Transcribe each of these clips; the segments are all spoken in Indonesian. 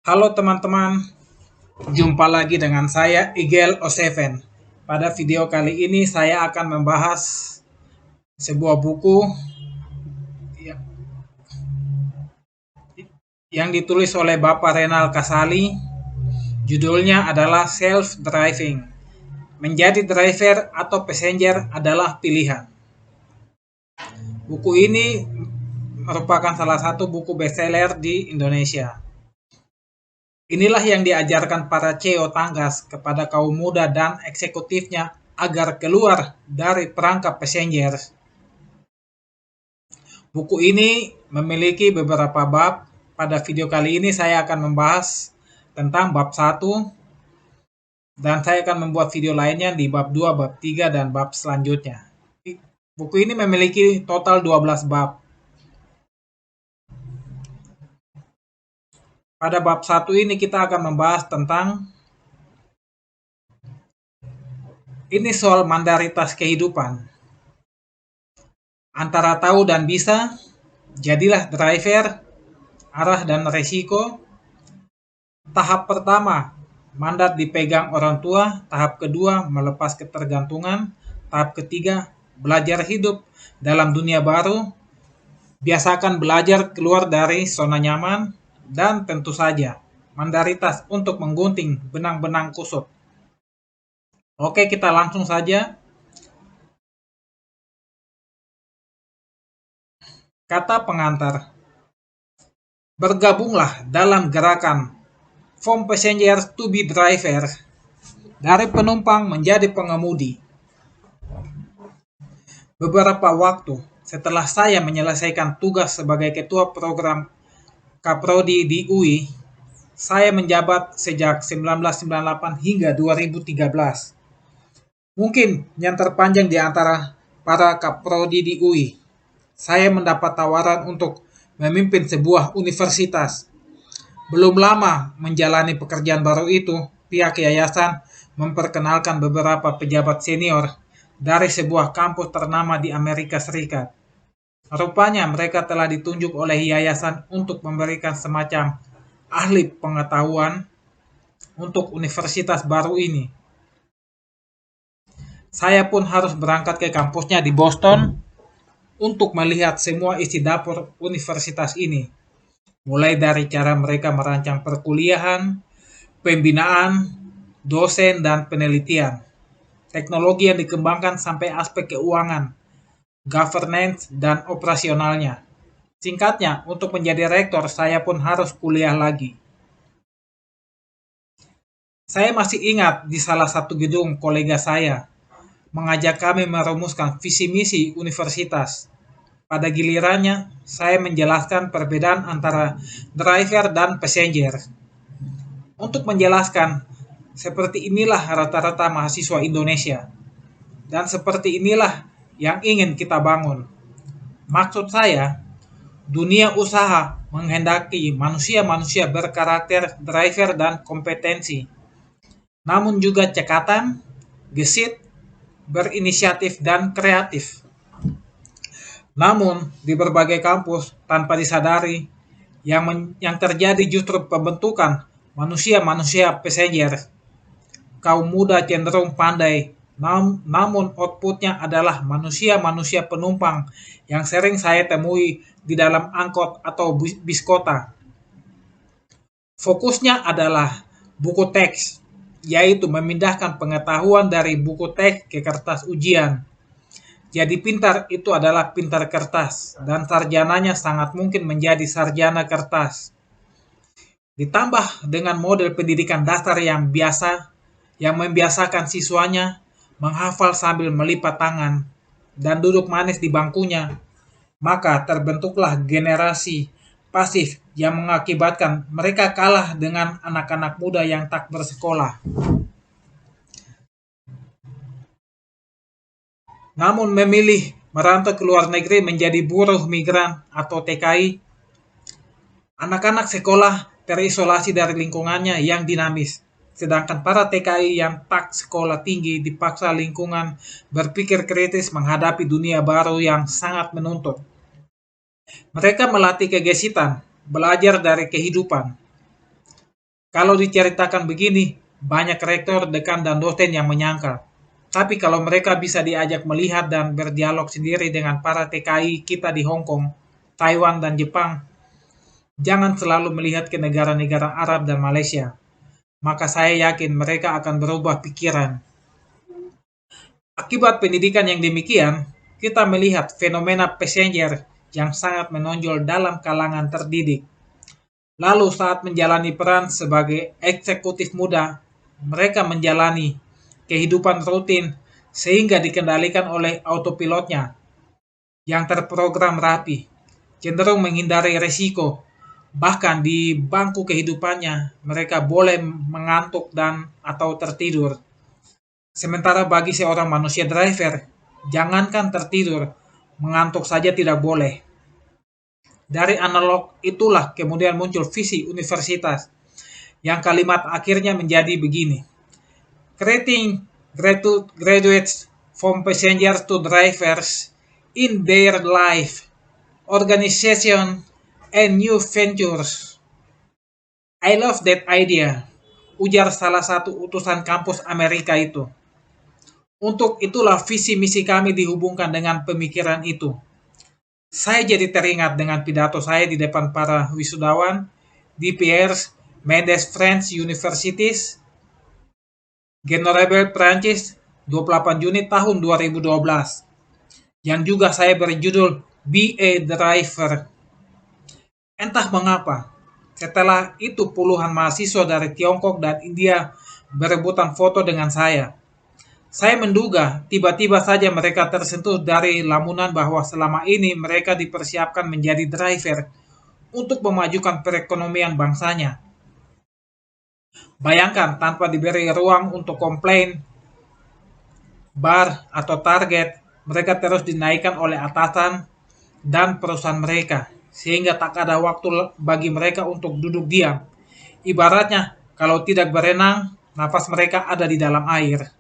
Halo teman-teman, jumpa lagi dengan saya Igel O7. Pada video kali ini saya akan membahas sebuah buku yang ditulis oleh Bapak Renal Kasali. Judulnya adalah Self Driving. Menjadi driver atau passenger adalah pilihan. Buku ini merupakan salah satu buku bestseller di Indonesia. Inilah yang diajarkan para CEO tanggas kepada kaum muda dan eksekutifnya agar keluar dari perangkap passenger. Buku ini memiliki beberapa bab. Pada video kali ini saya akan membahas tentang bab 1 dan saya akan membuat video lainnya di bab 2, bab 3 dan bab selanjutnya. Buku ini memiliki total 12 bab. Pada bab 1 ini kita akan membahas tentang ini soal mandaritas kehidupan. Antara tahu dan bisa, jadilah driver, arah dan resiko. Tahap pertama, mandat dipegang orang tua. Tahap kedua, melepas ketergantungan. Tahap ketiga, belajar hidup dalam dunia baru. Biasakan belajar keluar dari zona nyaman. Dan tentu saja, mandaritas untuk menggunting benang-benang kusut. Oke, kita langsung saja. Kata pengantar. Bergabunglah dalam gerakan From Passenger to be Driver. Dari penumpang menjadi pengemudi. Beberapa waktu setelah saya menyelesaikan tugas sebagai ketua program Kaprodi di UI, saya menjabat sejak 1998 hingga 2013. Mungkin yang terpanjang di antara para Kaprodi di UI. Saya mendapat tawaran untuk memimpin sebuah universitas. Belum lama menjalani pekerjaan baru itu, pihak yayasan memperkenalkan beberapa pejabat senior dari sebuah kampus ternama di Amerika Serikat. Rupanya mereka telah ditunjuk oleh yayasan untuk memberikan semacam ahli pengetahuan untuk universitas baru ini. Saya pun harus berangkat ke kampusnya di Boston untuk melihat semua isi dapur universitas ini. Mulai dari cara mereka merancang perkuliahan, pembinaan, dosen, dan penelitian. Teknologi yang dikembangkan sampai aspek keuangan, governance, dan operasionalnya. Singkatnya, untuk menjadi rektor, saya pun harus kuliah lagi. Saya masih ingat di salah satu gedung kolega saya mengajak kami merumuskan visi misi universitas. Pada gilirannya, saya menjelaskan perbedaan antara driver dan passenger. Untuk menjelaskan, seperti inilah rata-rata mahasiswa Indonesia. Dan seperti inilah yang ingin kita bangun. Maksud saya, dunia usaha menghendaki manusia-manusia berkarakter, driver, dan kompetensi. Namun juga cekatan, gesit, berinisiatif, dan kreatif. Namun, di berbagai kampus, tanpa disadari, yang terjadi justru pembentukan manusia-manusia passenger. Kaum muda cenderung pandai, namun outputnya adalah manusia-manusia penumpang yang sering saya temui di dalam angkot atau bis kota. Fokusnya adalah buku teks, yaitu memindahkan pengetahuan dari buku teks ke kertas ujian. Jadi pintar itu adalah pintar kertas, dan sarjananya sangat mungkin menjadi sarjana kertas. Ditambah dengan model pendidikan dasar yang membiasakan siswanya menghafal sambil melipat tangan dan duduk manis di bangkunya, maka terbentuklah generasi pasif yang mengakibatkan mereka kalah dengan anak-anak muda yang tak bersekolah. Namun memilih merantau ke luar negeri menjadi buruh migran atau TKI. Anak-anak sekolah terisolasi dari lingkungannya yang dinamis, sedangkan para TKI yang tak sekolah tinggi dipaksa lingkungan berpikir kritis menghadapi dunia baru yang sangat menuntut. Mereka melatih kegesitan, belajar dari kehidupan. Kalau diceritakan begini, banyak rektor, dekan, dan dosen yang menyangkal. Tapi kalau mereka bisa diajak melihat dan berdialog sendiri dengan para TKI kita di Hong Kong, Taiwan, dan Jepang, jangan selalu melihat ke negara-negara Arab dan Malaysia. Maka saya yakin mereka akan berubah pikiran. Akibat pendidikan yang demikian, kita melihat fenomena passenger yang sangat menonjol dalam kalangan terdidik. Lalu saat menjalani peran sebagai eksekutif muda, mereka menjalani kehidupan rutin sehingga dikendalikan oleh autopilotnya yang terprogram rapi, cenderung menghindari resiko. Bahkan di bangku kehidupannya, mereka boleh mengantuk dan atau tertidur. Sementara bagi seorang manusia driver, jangankan tertidur, mengantuk saja tidak boleh. Dari analog itulah kemudian muncul visi universitas, yang kalimat akhirnya menjadi begini. Creating graduates from passengers to drivers in their life, organization, and new ventures. I love that idea, ujar salah satu utusan kampus Amerika itu. Untuk itulah visi misi kami dihubungkan dengan pemikiran itu. Saya jadi teringat dengan pidato saya di depan para wisudawan di Pierre Mendes French Universities, Grenoble, Prancis, 28 Juni tahun 2012, yang juga saya berjudul Be a Driver. Entah mengapa, setelah itu puluhan mahasiswa dari Tiongkok dan India berebutan foto dengan saya. Saya menduga tiba-tiba saja mereka tersentuh dari lamunan bahwa selama ini mereka dipersiapkan menjadi driver untuk memajukan perekonomian bangsanya. Bayangkan tanpa diberi ruang untuk komplain, bar, atau target, mereka terus dinaikkan oleh atasan dan perusahaan mereka, sehingga tak ada waktu bagi mereka untuk duduk diam. Ibaratnya, kalau tidak berenang, nafas mereka ada di dalam air.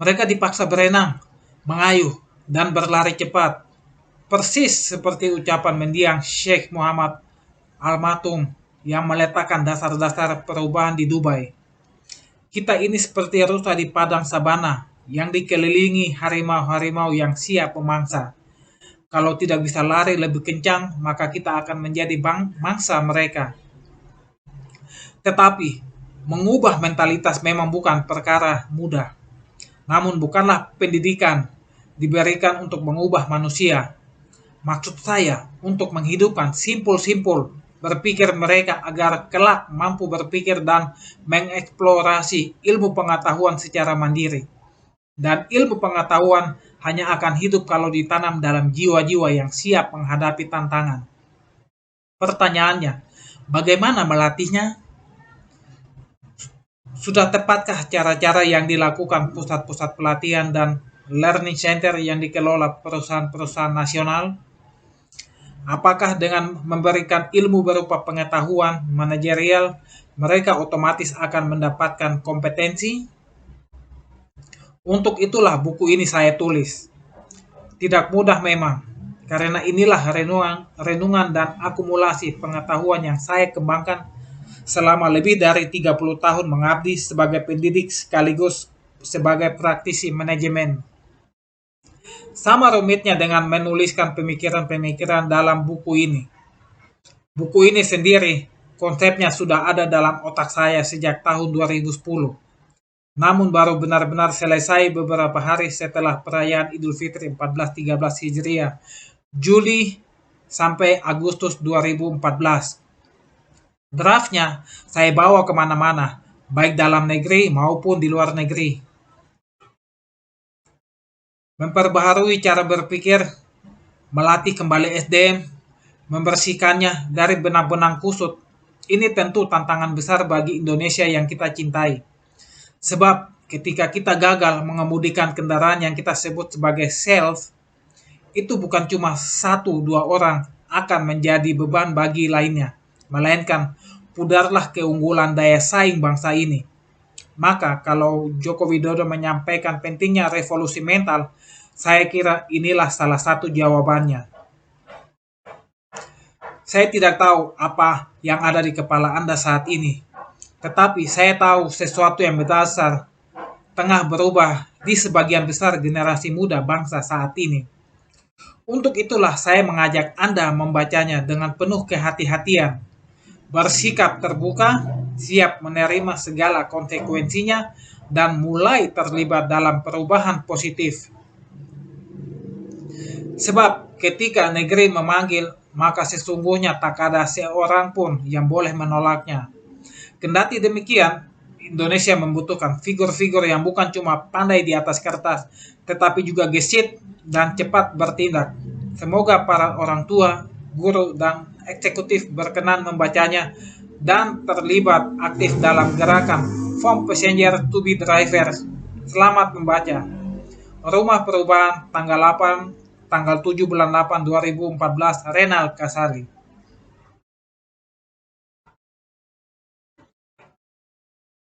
Mereka dipaksa berenang, mengayuh, dan berlari cepat. Persis seperti ucapan mendiang Sheikh Muhammad Al-Maktoum yang meletakkan dasar-dasar perubahan di Dubai. Kita ini seperti rusa di padang sabana yang dikelilingi harimau-harimau yang siap memangsa. Kalau tidak bisa lari lebih kencang, maka kita akan menjadi mangsa mereka. Tetapi, mengubah mentalitas memang bukan perkara mudah. Namun bukanlah pendidikan diberikan untuk mengubah manusia. Maksud saya untuk menghidupkan simpul-simpul berpikir mereka agar kelak mampu berpikir dan mengeksplorasi ilmu pengetahuan secara mandiri. Dan ilmu pengetahuan hanya akan hidup kalau ditanam dalam jiwa-jiwa yang siap menghadapi tantangan. Pertanyaannya, bagaimana melatihnya? Sudah tepatkah cara-cara yang dilakukan pusat-pusat pelatihan dan learning center yang dikelola perusahaan-perusahaan nasional? Apakah dengan memberikan ilmu berupa pengetahuan manajerial, mereka otomatis akan mendapatkan kompetensi? Untuk itulah buku ini saya tulis. Tidak mudah memang, karena inilah renungan dan akumulasi pengetahuan yang saya kembangkan selama lebih dari 30 tahun mengabdi sebagai pendidik sekaligus sebagai praktisi manajemen. Sama rumitnya dengan menuliskan pemikiran-pemikiran dalam buku ini. Buku ini sendiri, konsepnya sudah ada dalam otak saya sejak tahun 2010. Namun baru benar-benar selesai beberapa hari setelah perayaan Idul Fitri 1413 Hijriah, Juli sampai Agustus 2014. Draftnya saya bawa kemana-mana, baik dalam negeri maupun di luar negeri. Memperbaharui cara berpikir, melatih kembali SDM, membersihkannya dari benang-benang kusut. Ini tentu tantangan besar bagi Indonesia yang kita cintai. Sebab ketika kita gagal mengemudikan kendaraan yang kita sebut sebagai self, itu bukan cuma 1-2 orang akan menjadi beban bagi lainnya, melainkan pudarlah keunggulan daya saing bangsa ini. Maka kalau Joko Widodo menyampaikan pentingnya revolusi mental, saya kira inilah salah satu jawabannya. Saya tidak tahu apa yang ada di kepala Anda saat ini. Tetapi saya tahu sesuatu yang mendasar tengah berubah di sebagian besar generasi muda bangsa saat ini. Untuk itulah saya mengajak Anda membacanya dengan penuh kehati-hatian, bersikap terbuka, siap menerima segala konsekuensinya, dan mulai terlibat dalam perubahan positif. Sebab ketika negeri memanggil, maka sesungguhnya tak ada seorang pun yang boleh menolaknya. Kendati demikian, Indonesia membutuhkan figur-figur yang bukan cuma pandai di atas kertas, tetapi juga gesit dan cepat bertindak. Semoga para orang tua, guru, dan eksekutif berkenan membacanya dan terlibat aktif dalam gerakan From Passenger to be Drivers. Selamat membaca. Rumah Perubahan, tanggal 7 bulan 8 2014, Renal Kasali.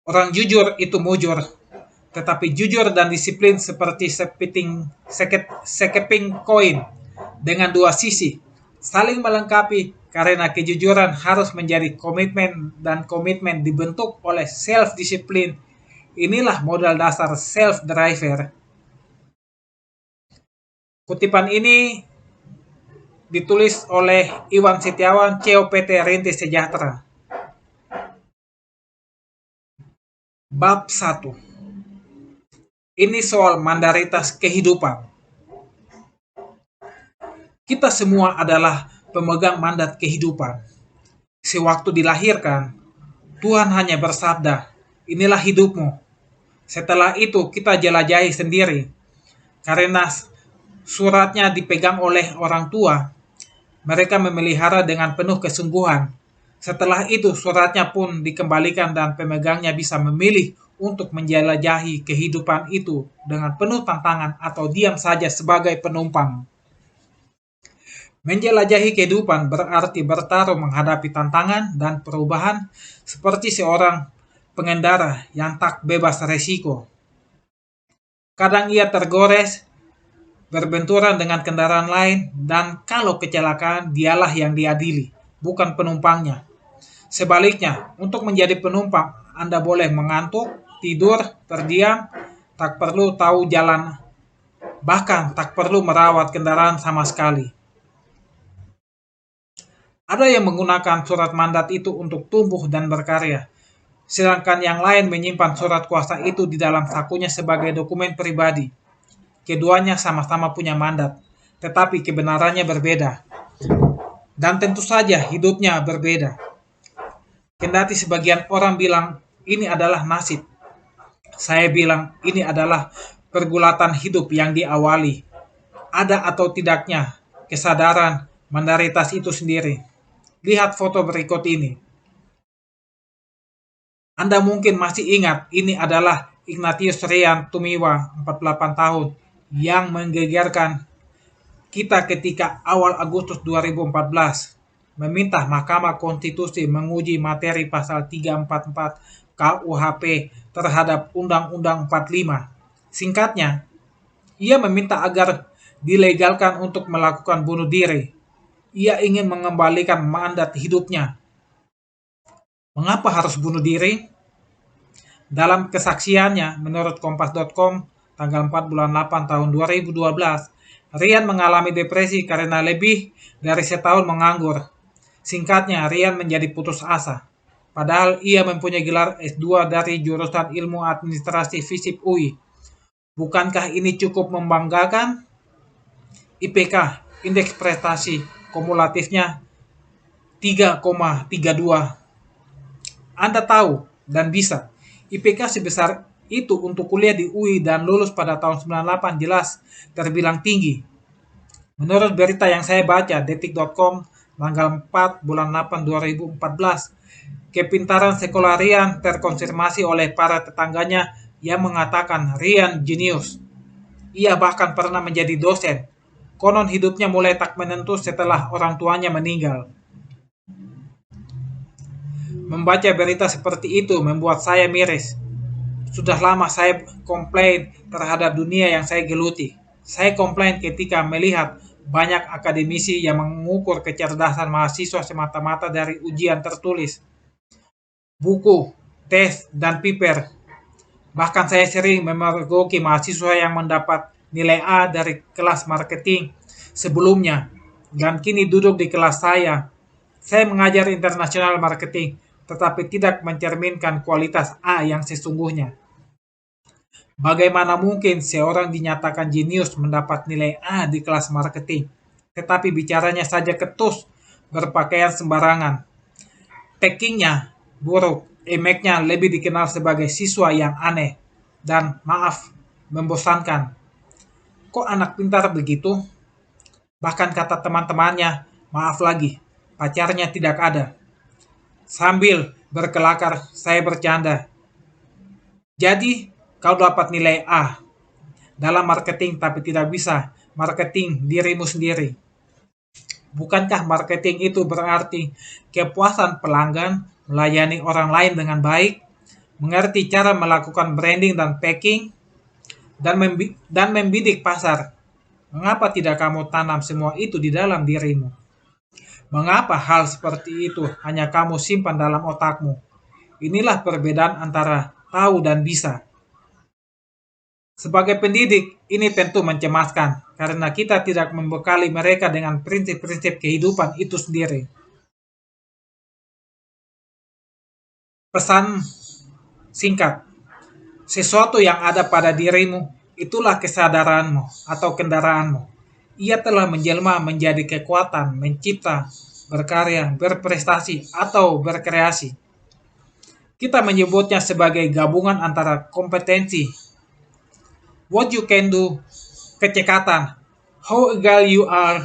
Orang jujur itu mujur, tetapi jujur dan disiplin seperti sekeping koin dengan dua sisi, saling melengkapi karena kejujuran harus menjadi komitmen dan komitmen dibentuk oleh self-disiplin. Inilah modal dasar self-driver. Kutipan ini ditulis oleh Iwan Setiawan, CEO PT Rintis Sejahtera. Bab 1. Ini soal mandaritas kehidupan. Kita semua adalah pemegang mandat kehidupan. Sewaktu dilahirkan, Tuhan hanya bersabda, inilah hidupmu. Setelah itu kita jelajahi sendiri. Karena suratnya dipegang oleh orang tua, mereka memelihara dengan penuh kesungguhan. Setelah itu suratnya pun dikembalikan dan pemegangnya bisa memilih untuk menjelajahi kehidupan itu dengan penuh tantangan atau diam saja sebagai penumpang. Menjelajahi kehidupan berarti bertaruh menghadapi tantangan dan perubahan seperti seorang pengendara yang tak bebas resiko. Kadang ia tergores, berbenturan dengan kendaraan lain, dan kalau kecelakaan dialah yang diadili, bukan penumpangnya. Sebaliknya, untuk menjadi penumpang, Anda boleh mengantuk, tidur, terdiam, tak perlu tahu jalan, bahkan tak perlu merawat kendaraan sama sekali. Ada yang menggunakan surat mandat itu untuk tumbuh dan berkarya, sedangkan yang lain menyimpan surat kuasa itu di dalam sakunya sebagai dokumen pribadi. Keduanya sama-sama punya mandat, tetapi kebenarannya berbeda. Dan tentu saja hidupnya berbeda. Kendati sebagian orang bilang ini adalah nasib, saya bilang ini adalah pergulatan hidup yang diawali. Ada atau tidaknya kesadaran mandaritas itu sendiri. Lihat foto berikut ini. Anda mungkin masih ingat ini adalah Ignatius Rian Tumiwa, 48 tahun, yang menggegerkan kita ketika awal Agustus 2014 meminta Mahkamah Konstitusi menguji materi pasal 344 KUHP terhadap Undang-Undang 45. Singkatnya, ia meminta agar dilegalkan untuk melakukan bunuh diri. Ia ingin mengembalikan mandat hidupnya. Mengapa harus bunuh diri? Dalam kesaksiannya, menurut Kompas.com, tanggal 4 bulan 8 tahun 2012, Rian mengalami depresi karena lebih dari setahun menganggur. Singkatnya, Rian menjadi putus asa. Padahal ia mempunyai gelar S2 dari jurusan Ilmu Administrasi FISIP UI. Bukankah ini cukup membanggakan? IPK, indeks prestasi kumulatifnya 3,32. Anda tahu dan bisa, IPK sebesar itu untuk kuliah di UI dan lulus pada tahun 98 jelas terbilang tinggi. Menurut berita yang saya baca, detik.com, tanggal 4 bulan 8 2014, kepintaran sekolah Rian terkonfirmasi oleh para tetangganya yang mengatakan Rian jenius. Ia bahkan pernah menjadi dosen. Konon hidupnya mulai tak menentu setelah orang tuanya meninggal. Membaca berita seperti itu membuat saya miris. Sudah lama saya komplain terhadap dunia yang saya geluti. Saya komplain ketika melihat Banyak akademisi yang mengukur kecerdasan mahasiswa semata-mata dari ujian tertulis, buku, tes, dan paper. Bahkan saya sering memergoki mahasiswa yang mendapat nilai A dari kelas marketing sebelumnya dan kini duduk di kelas saya. Saya mengajar internasional marketing, tetapi tidak mencerminkan kualitas A yang sesungguhnya. Bagaimana mungkin seorang dinyatakan jenius mendapat nilai A di kelas marketing, tetapi bicaranya saja ketus, berpakaian sembarangan, packingnya buruk, image-nya lebih dikenal sebagai siswa yang aneh, dan maaf, membosankan. Kok anak pintar begitu? Bahkan kata teman-temannya, maaf lagi, pacarnya tidak ada. Sambil berkelakar, saya bercanda. Jadi, kau dapat nilai A dalam marketing tapi tidak bisa marketing dirimu sendiri. Bukankah marketing itu berarti kepuasan pelanggan, melayani orang lain dengan baik, mengerti cara melakukan branding dan packing, dan membidik pasar? Mengapa tidak kamu tanam semua itu di dalam dirimu? Mengapa hal seperti itu hanya kamu simpan dalam otakmu? Inilah perbedaan antara tahu dan bisa. Sebagai pendidik, ini tentu mencemaskan karena kita tidak membekali mereka dengan prinsip-prinsip kehidupan itu sendiri. Pesan singkat, sesuatu yang ada pada dirimu, itulah kesadaranmu atau kendaraanmu. Ia telah menjelma menjadi kekuatan, mencipta, berkarya, berprestasi, atau berkreasi. Kita menyebutnya sebagai gabungan antara kompetensi, what you can do, kecekatan, how eager you are,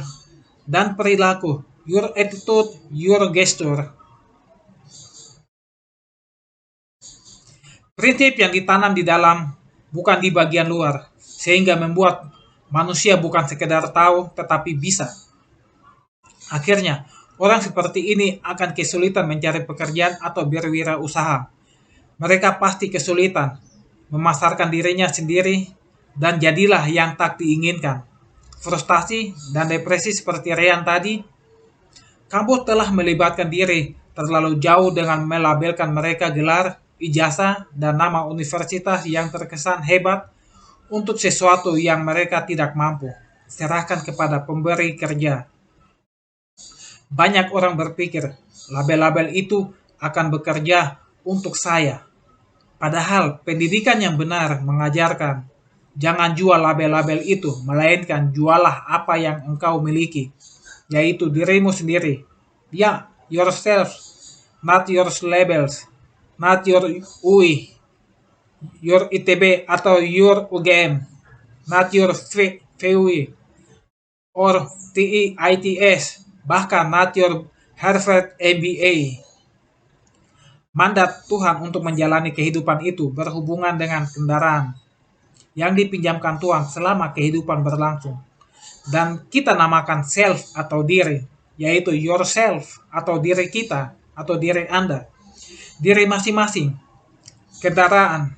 dan perilaku, your attitude, your gesture. Prinsip yang ditanam di dalam, bukan di bagian luar, sehingga membuat manusia bukan sekedar tahu, tetapi bisa. Akhirnya, orang seperti ini akan kesulitan mencari pekerjaan atau berwirausaha. Mereka pasti kesulitan memasarkan dirinya sendiri dan jadilah yang tak diinginkan. Frustasi dan depresi seperti Rian tadi, kampus telah melibatkan diri terlalu jauh dengan melabelkan mereka gelar, ijazah, dan nama universitas yang terkesan hebat untuk sesuatu yang mereka tidak mampu. Serahkan kepada pemberi kerja. Banyak orang berpikir, label-label itu akan bekerja untuk saya. Padahal pendidikan yang benar mengajarkan, jangan jual label-label itu, melainkan jualah apa yang engkau miliki, yaitu dirimu sendiri. Ya, yourself, not your labels, not your UI, your ITB atau your UGM, not your VUI, or TITS, bahkan not your Harvard MBA. Mandat Tuhan untuk menjalani kehidupan itu berhubungan dengan kendaraan yang dipinjamkan Tuhan selama kehidupan berlangsung. Dan kita namakan self atau diri, yaitu yourself atau diri kita atau diri Anda. Diri masing-masing, kendaraan,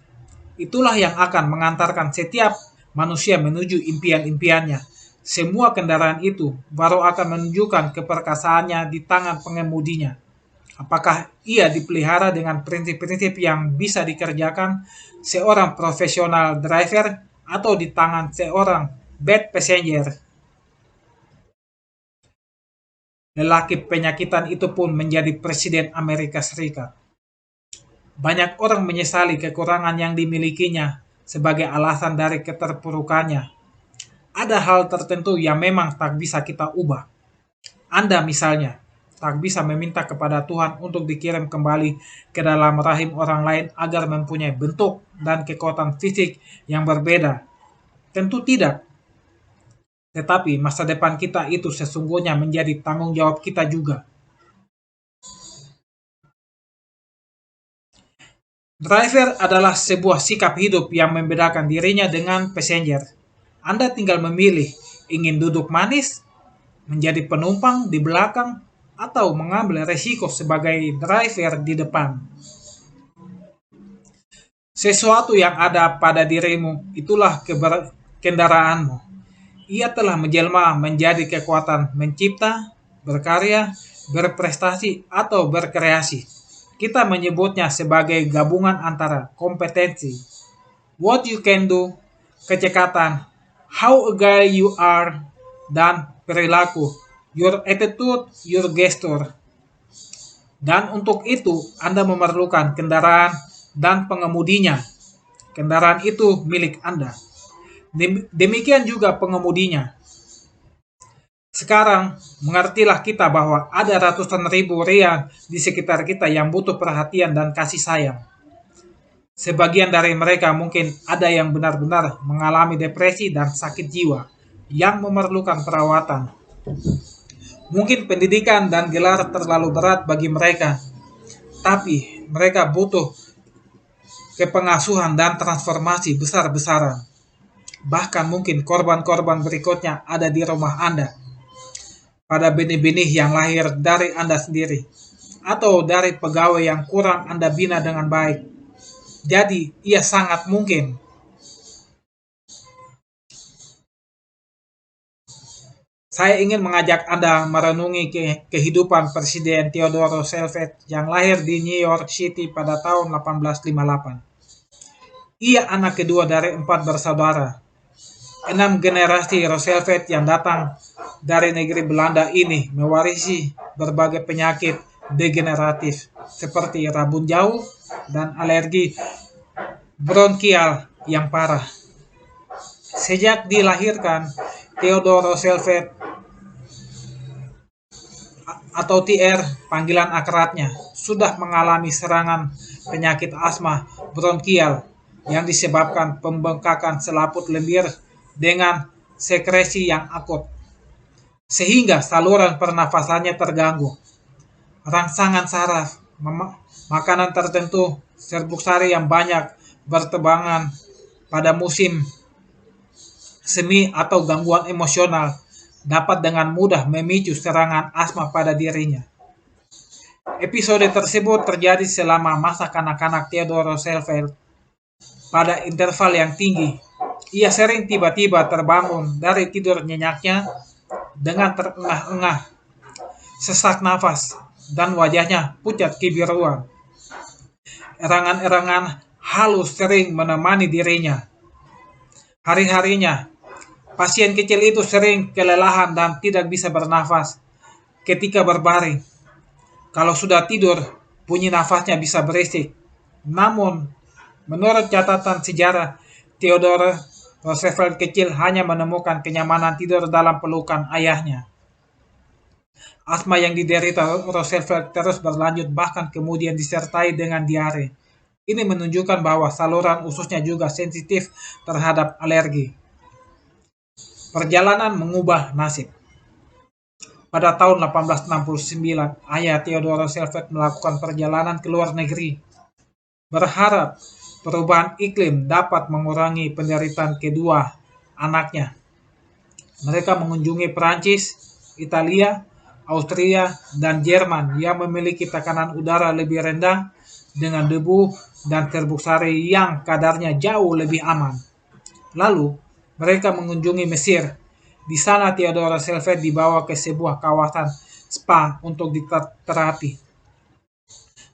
itulah yang akan mengantarkan setiap manusia menuju impian-impiannya. Semua kendaraan itu baru akan menunjukkan keperkasaannya di tangan pengemudinya. Apakah ia dipelihara dengan prinsip-prinsip yang bisa dikerjakan seorang profesional driver atau di tangan seorang bad passenger? Lelaki penyakitan itu pun menjadi presiden Amerika Serikat. Banyak orang menyesali kekurangan yang dimilikinya sebagai alasan dari keterpurukannya. Ada hal tertentu yang memang tak bisa kita ubah. Anda misalnya, tak bisa meminta kepada Tuhan untuk dikirim kembali ke dalam rahim orang lain agar mempunyai bentuk dan kekuatan fisik yang berbeda. Tentu tidak. Tetapi masa depan kita itu sesungguhnya menjadi tanggung jawab kita juga. Driver adalah sebuah sikap hidup yang membedakan dirinya dengan passenger. Anda tinggal memilih, ingin duduk manis, menjadi penumpang di belakang, atau mengambil resiko sebagai driver di depan. Sesuatu yang ada pada dirimu, itulah kendaraanmu. Ia telah menjelma menjadi kekuatan mencipta, berkarya, berprestasi, atau berkreasi. Kita menyebutnya sebagai gabungan antara kompetensi, what you can do, kecekatan, how a guy you are, dan perilaku, your attitude, your gesture. Dan untuk itu, Anda memerlukan kendaraan dan pengemudinya. Kendaraan itu milik Anda. Demikian juga pengemudinya. Sekarang, mengertilah kita bahwa ada ratusan ribu rian di sekitar kita yang butuh perhatian dan kasih sayang. Sebagian dari mereka mungkin ada yang benar-benar mengalami depresi dan sakit jiwa yang memerlukan perawatan. Mungkin pendidikan dan gelar terlalu berat bagi mereka, tapi mereka butuh kepengasuhan dan transformasi besar-besaran. Bahkan mungkin korban-korban berikutnya ada di rumah Anda, pada benih-benih yang lahir dari Anda sendiri, atau dari pegawai yang kurang Anda bina dengan baik. Jadi, ia sangat mungkin. Saya ingin mengajak Anda merenungi kehidupan Presiden Theodore Roosevelt yang lahir di New York City pada tahun 1858. Ia anak kedua dari 4 bersaudara. 6 generasi Roosevelt yang datang dari negeri Belanda ini mewarisi berbagai penyakit degeneratif seperti rabun jauh dan alergi bronkial yang parah. Sejak dilahirkan, Theodore Roosevelt atau TR panggilan akrabnya sudah mengalami serangan penyakit asma bronkial yang disebabkan pembengkakan selaput lendir dengan sekresi yang akut, sehingga saluran pernafasannya terganggu. Rangsangan saraf, makanan tertentu, serbuk sari yang banyak bertebangan pada musim semi atau gangguan emosional dapat dengan mudah memicu serangan asma pada dirinya. Episode tersebut terjadi selama masa kanak-kanak Theodore Roosevelt. Pada interval yang tinggi, ia sering tiba-tiba terbangun dari tidur nyenyaknya dengan terengah-engah, sesak nafas, dan wajahnya pucat kebiruan. Erangan-erangan halus sering menemani dirinya. Hari-harinya, pasien kecil itu sering kelelahan dan tidak bisa bernafas ketika berbaring. Kalau sudah tidur, bunyi nafasnya bisa berisik. Namun, menurut catatan sejarah, Theodore Roosevelt kecil hanya menemukan kenyamanan tidur dalam pelukan ayahnya. Asma yang diderita Roosevelt terus berlanjut bahkan kemudian disertai dengan diare. Ini menunjukkan bahwa saluran ususnya juga sensitif terhadap alergi. Perjalanan mengubah nasib. Pada tahun 1869, ayah Theodore Roosevelt melakukan perjalanan ke luar negeri, berharap perubahan iklim dapat mengurangi penderitaan kedua anaknya. Mereka mengunjungi Prancis, Italia, Austria, dan Jerman yang memiliki tekanan udara lebih rendah dengan debu dan serbuk sari yang kadarnya jauh lebih aman. Lalu, mereka mengunjungi Mesir. Di sana Theodore Roosevelt dibawa ke sebuah kawasan spa untuk diterapi.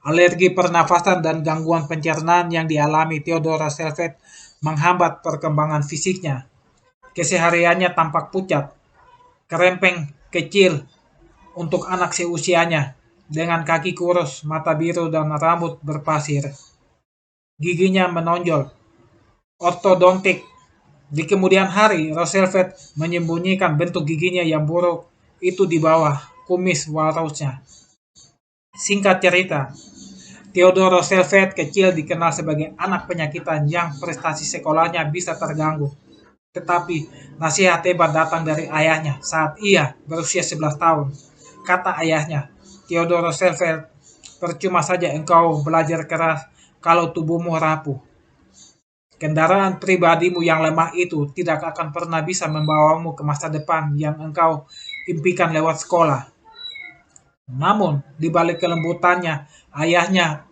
Alergi pernafasan dan gangguan pencernaan yang dialami Theodore Roosevelt menghambat perkembangan fisiknya. Kesehariannya tampak pucat, kerempeng kecil untuk anak seusianya, dengan kaki kurus, mata biru, dan rambut berpasir. Giginya menonjol, ortodontik. Di kemudian hari, Roosevelt menyembunyikan bentuk giginya yang buruk itu di bawah kumis walrusnya. Singkat cerita, Theodore Roosevelt kecil dikenal sebagai anak penyakitan yang prestasi sekolahnya bisa terganggu. Tetapi nasihat hebat datang dari ayahnya saat ia berusia 11 tahun. Kata ayahnya, Theodore Roosevelt, percuma saja engkau belajar keras kalau tubuhmu rapuh. Kendaraan pribadimu yang lemah itu tidak akan pernah bisa membawamu ke masa depan yang engkau impikan lewat sekolah. Namun, di balik kelembutannya, ayahnya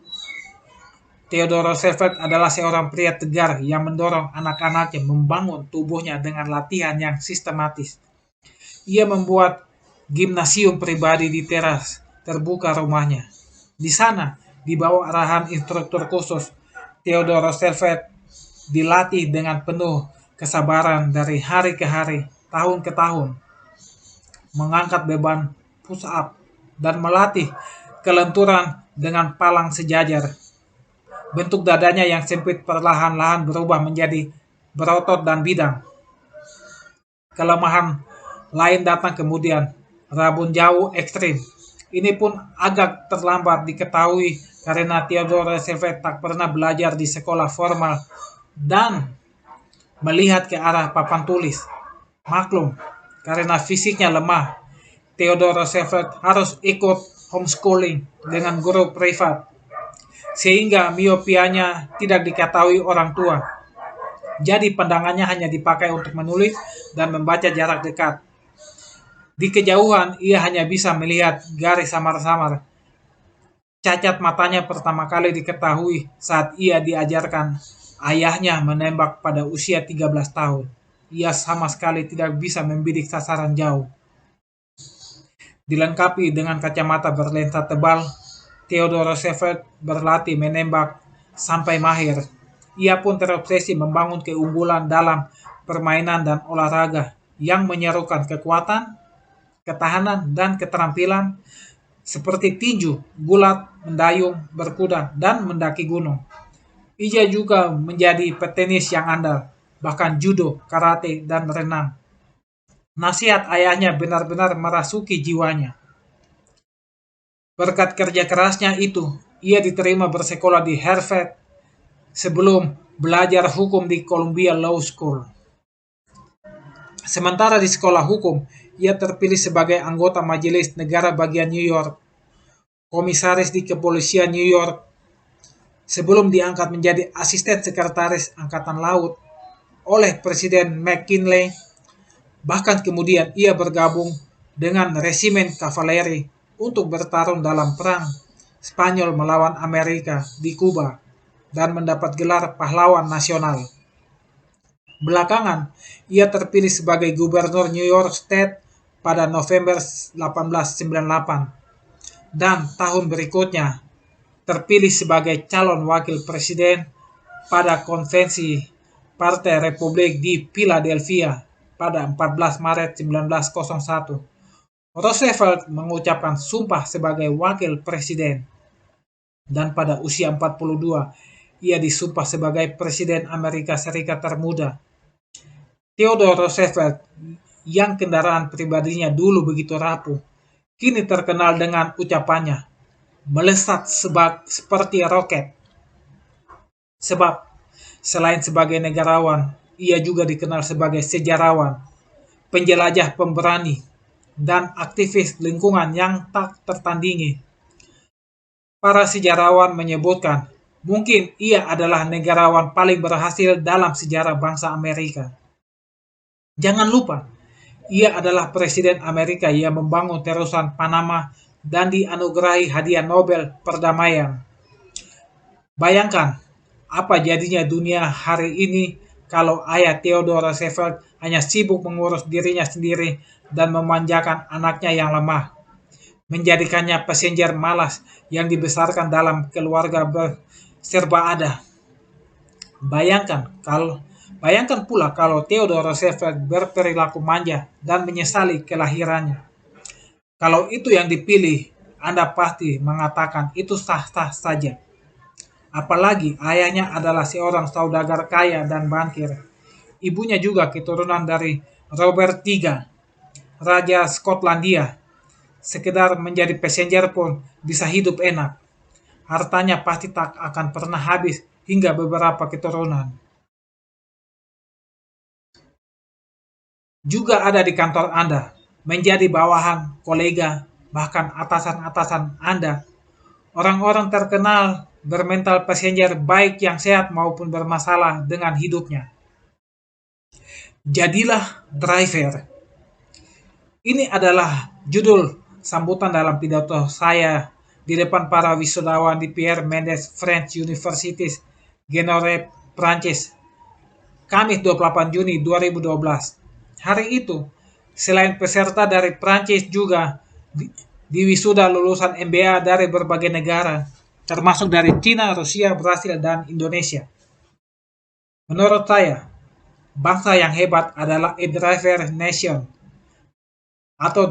Theodore Roosevelt adalah seorang pria tegar yang mendorong anak-anaknya membangun tubuhnya dengan latihan yang sistematis. Ia membuat gimnasium pribadi di teras terbuka rumahnya. Di sana, di bawah arahan instruktur khusus, Theodore Roosevelt dilatih dengan penuh kesabaran dari hari ke hari, tahun ke tahun, mengangkat beban push up dan melatih kelenturan dengan palang sejajar. Bentuk dadanya yang sempit perlahan-lahan berubah menjadi berotot dan bidang. Kelemahan lain datang kemudian, rabun jauh ekstrim. Ini pun agak terlambat diketahui karena Theodore Roosevelt tak pernah belajar di sekolah formal dan melihat ke arah papan tulis. Maklum, karena fisiknya lemah, Theodore Roosevelt harus ikut homeschooling dengan guru privat, sehingga miopianya tidak diketahui orang tua. Jadi pandangannya hanya dipakai untuk menulis dan membaca jarak dekat. Di kejauhan, ia hanya bisa melihat garis samar-samar. Cacat matanya pertama kali diketahui saat ia diajarkan ayahnya menembak pada usia 13 tahun. Ia sama sekali tidak bisa membidik sasaran jauh. Dilengkapi dengan kacamata berlensa tebal, Theodore Roosevelt berlatih menembak sampai mahir. Ia pun terobsesi membangun keunggulan dalam permainan dan olahraga yang menyerukan kekuatan, ketahanan, dan keterampilan seperti tinju, gulat, mendayung, berkuda, dan mendaki gunung. Ia juga menjadi petenis yang andal, bahkan judo, karate, dan renang. Nasihat ayahnya benar-benar merasuki jiwanya. Berkat kerja kerasnya itu, ia diterima bersekolah di Harvard sebelum belajar hukum di Columbia Law School. Sementara di sekolah hukum, ia terpilih sebagai anggota Majelis Negara bagian New York, komisaris di kepolisian New York, sebelum diangkat menjadi asisten sekretaris Angkatan Laut oleh Presiden McKinley. Bahkan kemudian ia bergabung dengan resimen kavaleri untuk bertarung dalam perang Spanyol melawan Amerika di Kuba dan mendapat gelar pahlawan nasional. Belakangan, ia terpilih sebagai gubernur New York State pada November 1898 dan tahun berikutnya terpilih sebagai calon wakil presiden pada konvensi Partai Republik di Philadelphia pada 14 Maret 1901. Roosevelt mengucapkan sumpah sebagai wakil presiden dan pada usia 42 ia disumpah sebagai presiden Amerika Serikat termuda. Theodore Roosevelt yang kendaraan pribadinya dulu begitu rapuh, kini terkenal dengan ucapannya, melesat seperti roket. Sebab, selain sebagai negarawan, ia juga dikenal sebagai sejarawan, penjelajah pemberani, dan aktivis lingkungan yang tak tertandingi. Para sejarawan menyebutkan, mungkin ia adalah negarawan paling berhasil dalam sejarah bangsa Amerika. Jangan lupa, ia adalah Presiden Amerika yang membangun terusan Panama dan dianugerahi hadiah Nobel Perdamaian. Bayangkan, apa jadinya dunia hari ini kalau ayah Theodore Roosevelt hanya sibuk mengurus dirinya sendiri dan memanjakan anaknya yang lemah, menjadikannya passenger malas yang dibesarkan dalam keluarga serba ada. Bayangkan pula kalau Theodore Roosevelt berperilaku manja dan menyesali kelahirannya. Kalau itu yang dipilih, Anda pasti mengatakan itu sah-sah saja. Apalagi ayahnya adalah seorang saudagar kaya dan bankir. Ibunya juga keturunan dari Robert III, Raja Skotlandia. Sekedar menjadi passenger pun bisa hidup enak. Hartanya pasti tak akan pernah habis hingga beberapa keturunan. Juga ada di kantor Anda, menjadi bawahan, kolega, bahkan atasan-atasan Anda. Orang-orang terkenal bermental passenger baik yang sehat maupun bermasalah dengan hidupnya. Jadilah driver. Ini adalah judul sambutan dalam pidato saya di depan para wisudawan di Pierre Mendès French University, Genore, Prancis, Kamis 28 Juni 2012. Hari itu, selain peserta dari Prancis juga di wisuda lulusan MBA dari berbagai negara, termasuk dari China, Rusia, Brasil, dan Indonesia. Menurut saya, bangsa yang hebat adalah a driver nation, atau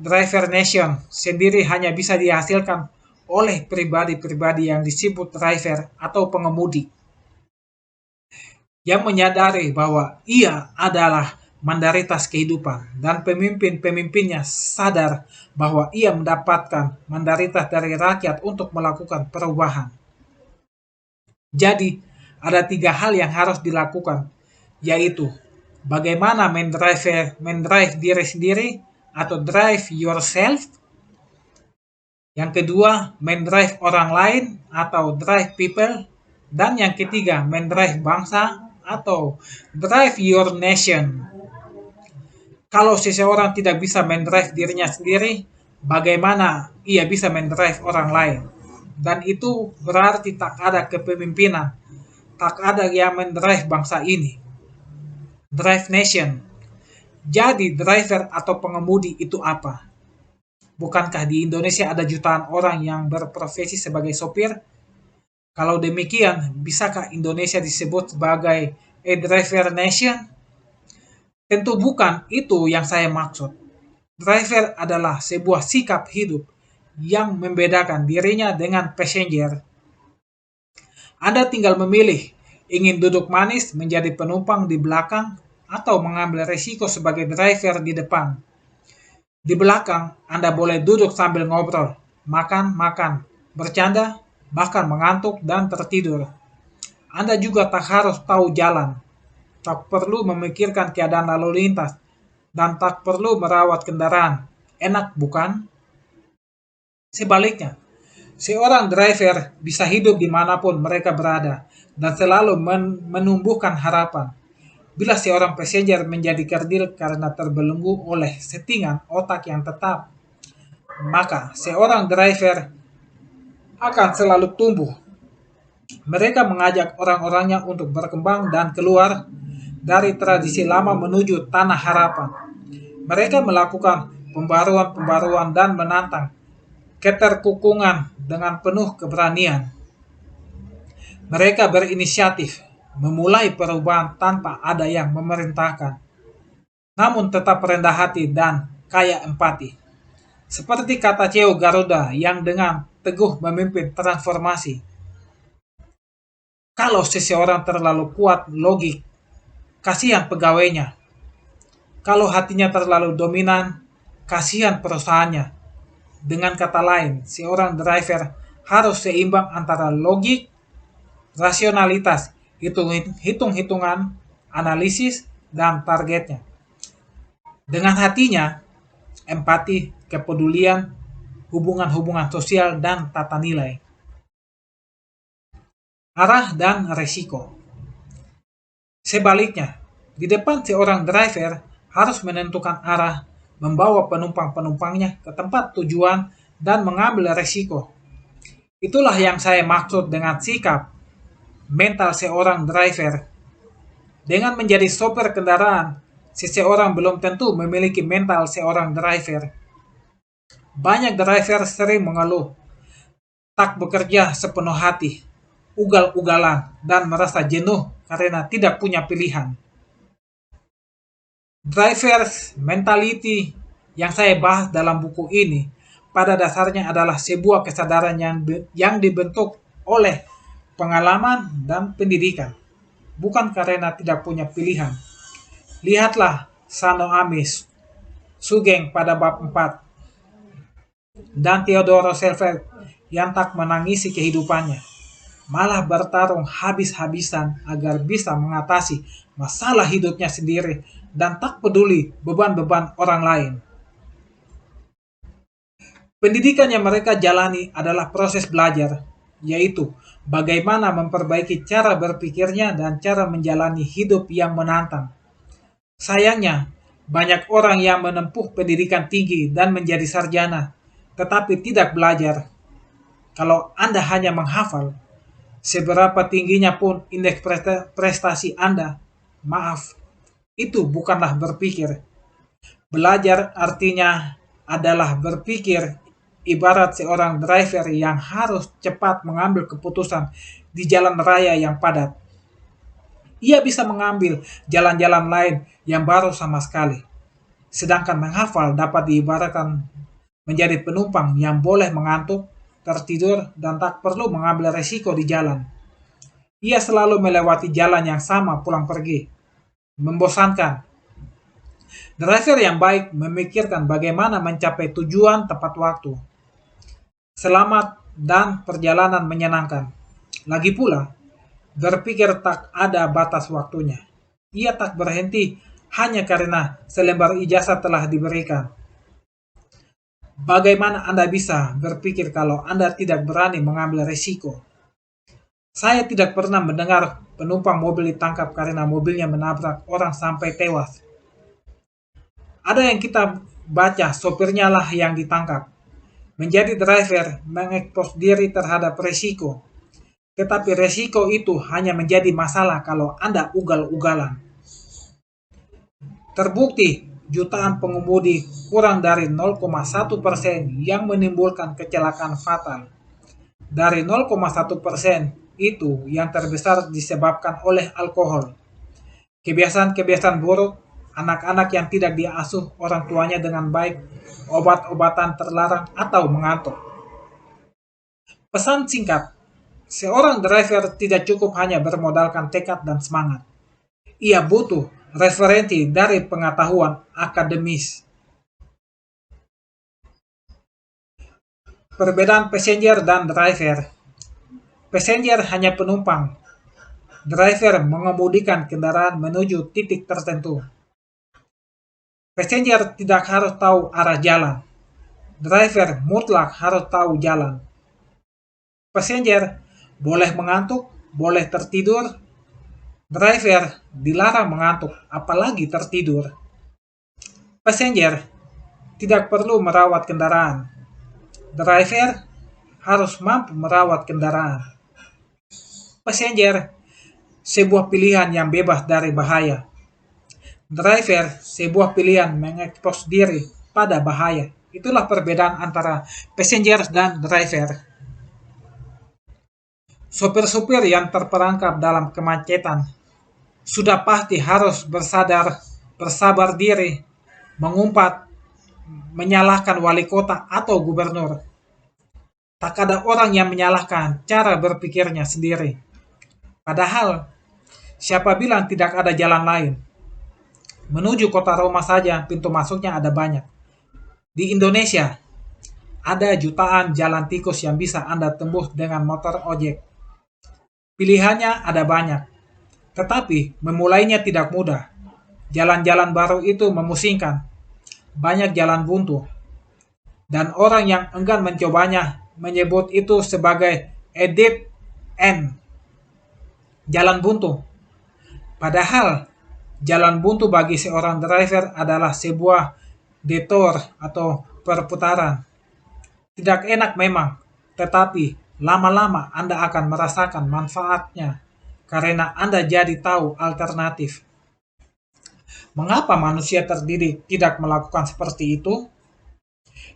driver nation sendiri hanya bisa dihasilkan oleh pribadi-pribadi yang disebut driver atau pengemudi, yang menyadari bahwa ia adalah mandaritas kehidupan dan pemimpin-pemimpinnya sadar bahwa ia mendapatkan mandaritas dari rakyat untuk melakukan perubahan. Jadi, ada 3 hal yang harus dilakukan, yaitu bagaimana mendrive diri sendiri atau drive yourself. Yang kedua, mendrive orang lain atau drive people. Dan yang ketiga, mendrive bangsa atau drive your nation. Kalau seseorang tidak bisa mendrive dirinya sendiri, bagaimana ia bisa mendrive orang lain? Dan itu berarti tak ada kepemimpinan, tak ada yang mendrive bangsa ini. Drive nation. Jadi driver atau pengemudi itu apa? Bukankah di Indonesia ada jutaan orang yang berprofesi sebagai sopir? Kalau demikian, bisakah Indonesia disebut sebagai a driver nation? Tentu bukan itu yang saya maksud. Driver adalah sebuah sikap hidup yang membedakan dirinya dengan passenger. Anda tinggal memilih, ingin duduk manis menjadi penumpang di belakang atau mengambil resiko sebagai driver di depan. Di belakang, Anda boleh duduk sambil ngobrol, makan, bercanda, bahkan mengantuk dan tertidur. Anda juga tak harus tahu jalan, tak perlu memikirkan keadaan lalu lintas, dan tak perlu merawat kendaraan. Enak, bukan? Sebaliknya, seorang driver bisa hidup dimanapun mereka berada dan selalu menumbuhkan harapan. Bila seorang passenger menjadi kerdil karena terbelenggu oleh settingan otak yang tetap, maka seorang driver akan selalu tumbuh. Mereka mengajak orang-orangnya untuk berkembang dan keluar dari tradisi lama menuju tanah harapan. Mereka melakukan pembaruan-pembaruan dan menantang keterkukungan dengan penuh keberanian. Mereka berinisiatif, memulai perubahan tanpa ada yang memerintahkan, namun tetap rendah hati dan kaya empati. Seperti kata CEO Garuda yang dengan teguh memimpin transformasi. Kalau seseorang terlalu kuat logik, kasihan pegawainya. Kalau hatinya terlalu dominan, kasihan perusahaannya. Dengan kata lain, seorang driver harus seimbang antara logik, rasionalitas, hitung-hitungan, analisis, dan targetnya. Dengan hatinya, empati, kepedulian, hubungan-hubungan sosial, dan tata nilai. Arah dan resiko. Sebaliknya, di depan seorang driver harus menentukan arah, membawa penumpang-penumpangnya ke tempat tujuan, dan mengambil resiko. Itulah yang saya maksud dengan sikap mental seorang driver. Dengan menjadi sopir kendaraan, seseorang belum tentu memiliki mental seorang driver. Banyak driver sering mengeluh, tak bekerja sepenuh hati, ugal-ugalan, dan merasa jenuh karena tidak punya pilihan. Driver's mentality yang saya bahas dalam buku ini pada dasarnya adalah sebuah kesadaran yang dibentuk oleh pengalaman dan pendidikan, bukan karena tidak punya pilihan. Lihatlah Sano Amis, Sugeng pada bab 4, dan Theodore Roosevelt yang tak menangisi kehidupannya, malah bertarung habis-habisan agar bisa mengatasi masalah hidupnya sendiri dan tak peduli beban-beban orang lain. Pendidikan yang mereka jalani adalah proses belajar, yaitu bagaimana memperbaiki cara berpikirnya dan cara menjalani hidup yang menantang. Sayangnya, banyak orang yang menempuh pendidikan tinggi dan menjadi sarjana, tetapi tidak belajar. Kalau Anda hanya menghafal, seberapa tingginya pun indeks prestasi Anda, maaf, itu bukanlah berpikir. Belajar artinya adalah berpikir ibarat seorang driver yang harus cepat mengambil keputusan di jalan raya yang padat. Ia bisa mengambil jalan-jalan lain yang baru sama sekali. Sedangkan menghafal dapat diibaratkan menjadi penumpang yang boleh mengantuk, tertidur, dan tak perlu mengambil resiko di jalan. Ia selalu melewati jalan yang sama pulang pergi. Membosankan. Driver yang baik memikirkan bagaimana mencapai tujuan tepat waktu. Selamat dan perjalanan menyenangkan. Lagi pula, berpikir tak ada batas waktunya. Ia tak berhenti hanya karena selembar ijazah telah diberikan. Bagaimana Anda bisa berpikir kalau Anda tidak berani mengambil resiko? Saya tidak pernah mendengar penumpang mobil ditangkap karena mobilnya menabrak orang sampai tewas. Ada yang kita baca, sopirnya lah yang ditangkap. Menjadi driver mengekspos diri terhadap resiko. Tetapi resiko itu hanya menjadi masalah kalau Anda ugal-ugalan. Terbukti jutaan pengemudi kurang dari 0,1% yang menimbulkan kecelakaan fatal. Dari 0,1% itu yang terbesar disebabkan oleh alkohol. Kebiasaan-kebiasaan buruk, anak-anak yang tidak diasuh orang tuanya dengan baik, obat-obatan terlarang, atau mengantuk. Pesan singkat, seorang driver tidak cukup hanya bermodalkan tekad dan semangat. Ia butuh referensi dari pengetahuan akademis. Perbedaan passenger dan driver. Passenger hanya penumpang. Driver mengemudikan kendaraan menuju titik tertentu. Passenger tidak harus tahu arah jalan. Driver mutlak harus tahu jalan. Passenger boleh mengantuk, boleh tertidur. Driver dilarang mengantuk, apalagi tertidur. Passenger tidak perlu merawat kendaraan. Driver harus mampu merawat kendaraan. Passenger sebuah pilihan yang bebas dari bahaya. Driver sebuah pilihan mengekspos diri pada bahaya. Itulah perbedaan antara passenger dan driver. Sopir-sopir yang terperangkap dalam kemacetan sudah pasti harus bersabar diri, mengumpat, menyalahkan wali kota atau gubernur. Tak ada orang yang menyalahkan cara berpikirnya sendiri. Padahal, siapa bilang tidak ada jalan lain? Menuju kota Roma saja pintu masuknya ada banyak. Di Indonesia, ada jutaan jalan tikus yang bisa Anda tembus dengan motor ojek. Pilihannya ada banyak, tetapi memulainya tidak mudah. Jalan-jalan baru itu memusingkan, banyak jalan buntu. Dan orang yang enggan mencobanya menyebut itu sebagai a dead end, jalan buntu. Padahal, jalan buntu bagi seorang driver adalah sebuah detour atau perputaran. Tidak enak memang, tetapi lama-lama Anda akan merasakan manfaatnya karena Anda jadi tahu alternatif. Mengapa manusia terdidik tidak melakukan seperti itu?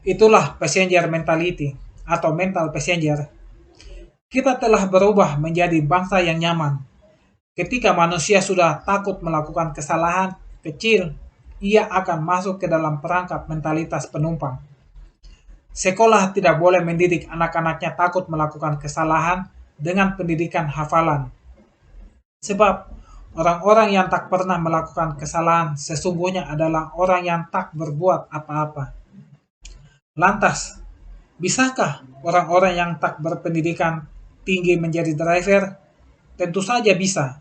Itulah passenger mentality atau mental passenger. Kita telah berubah menjadi bangsa yang nyaman. Ketika manusia sudah takut melakukan kesalahan kecil, ia akan masuk ke dalam perangkap mentalitas penumpang. Sekolah tidak boleh mendidik anak-anaknya takut melakukan kesalahan dengan pendidikan hafalan. Sebab orang-orang yang tak pernah melakukan kesalahan sesungguhnya adalah orang yang tak berbuat apa-apa. Lantas, bisakah orang-orang yang tak berpendidikan tinggi menjadi driver? Tentu saja bisa.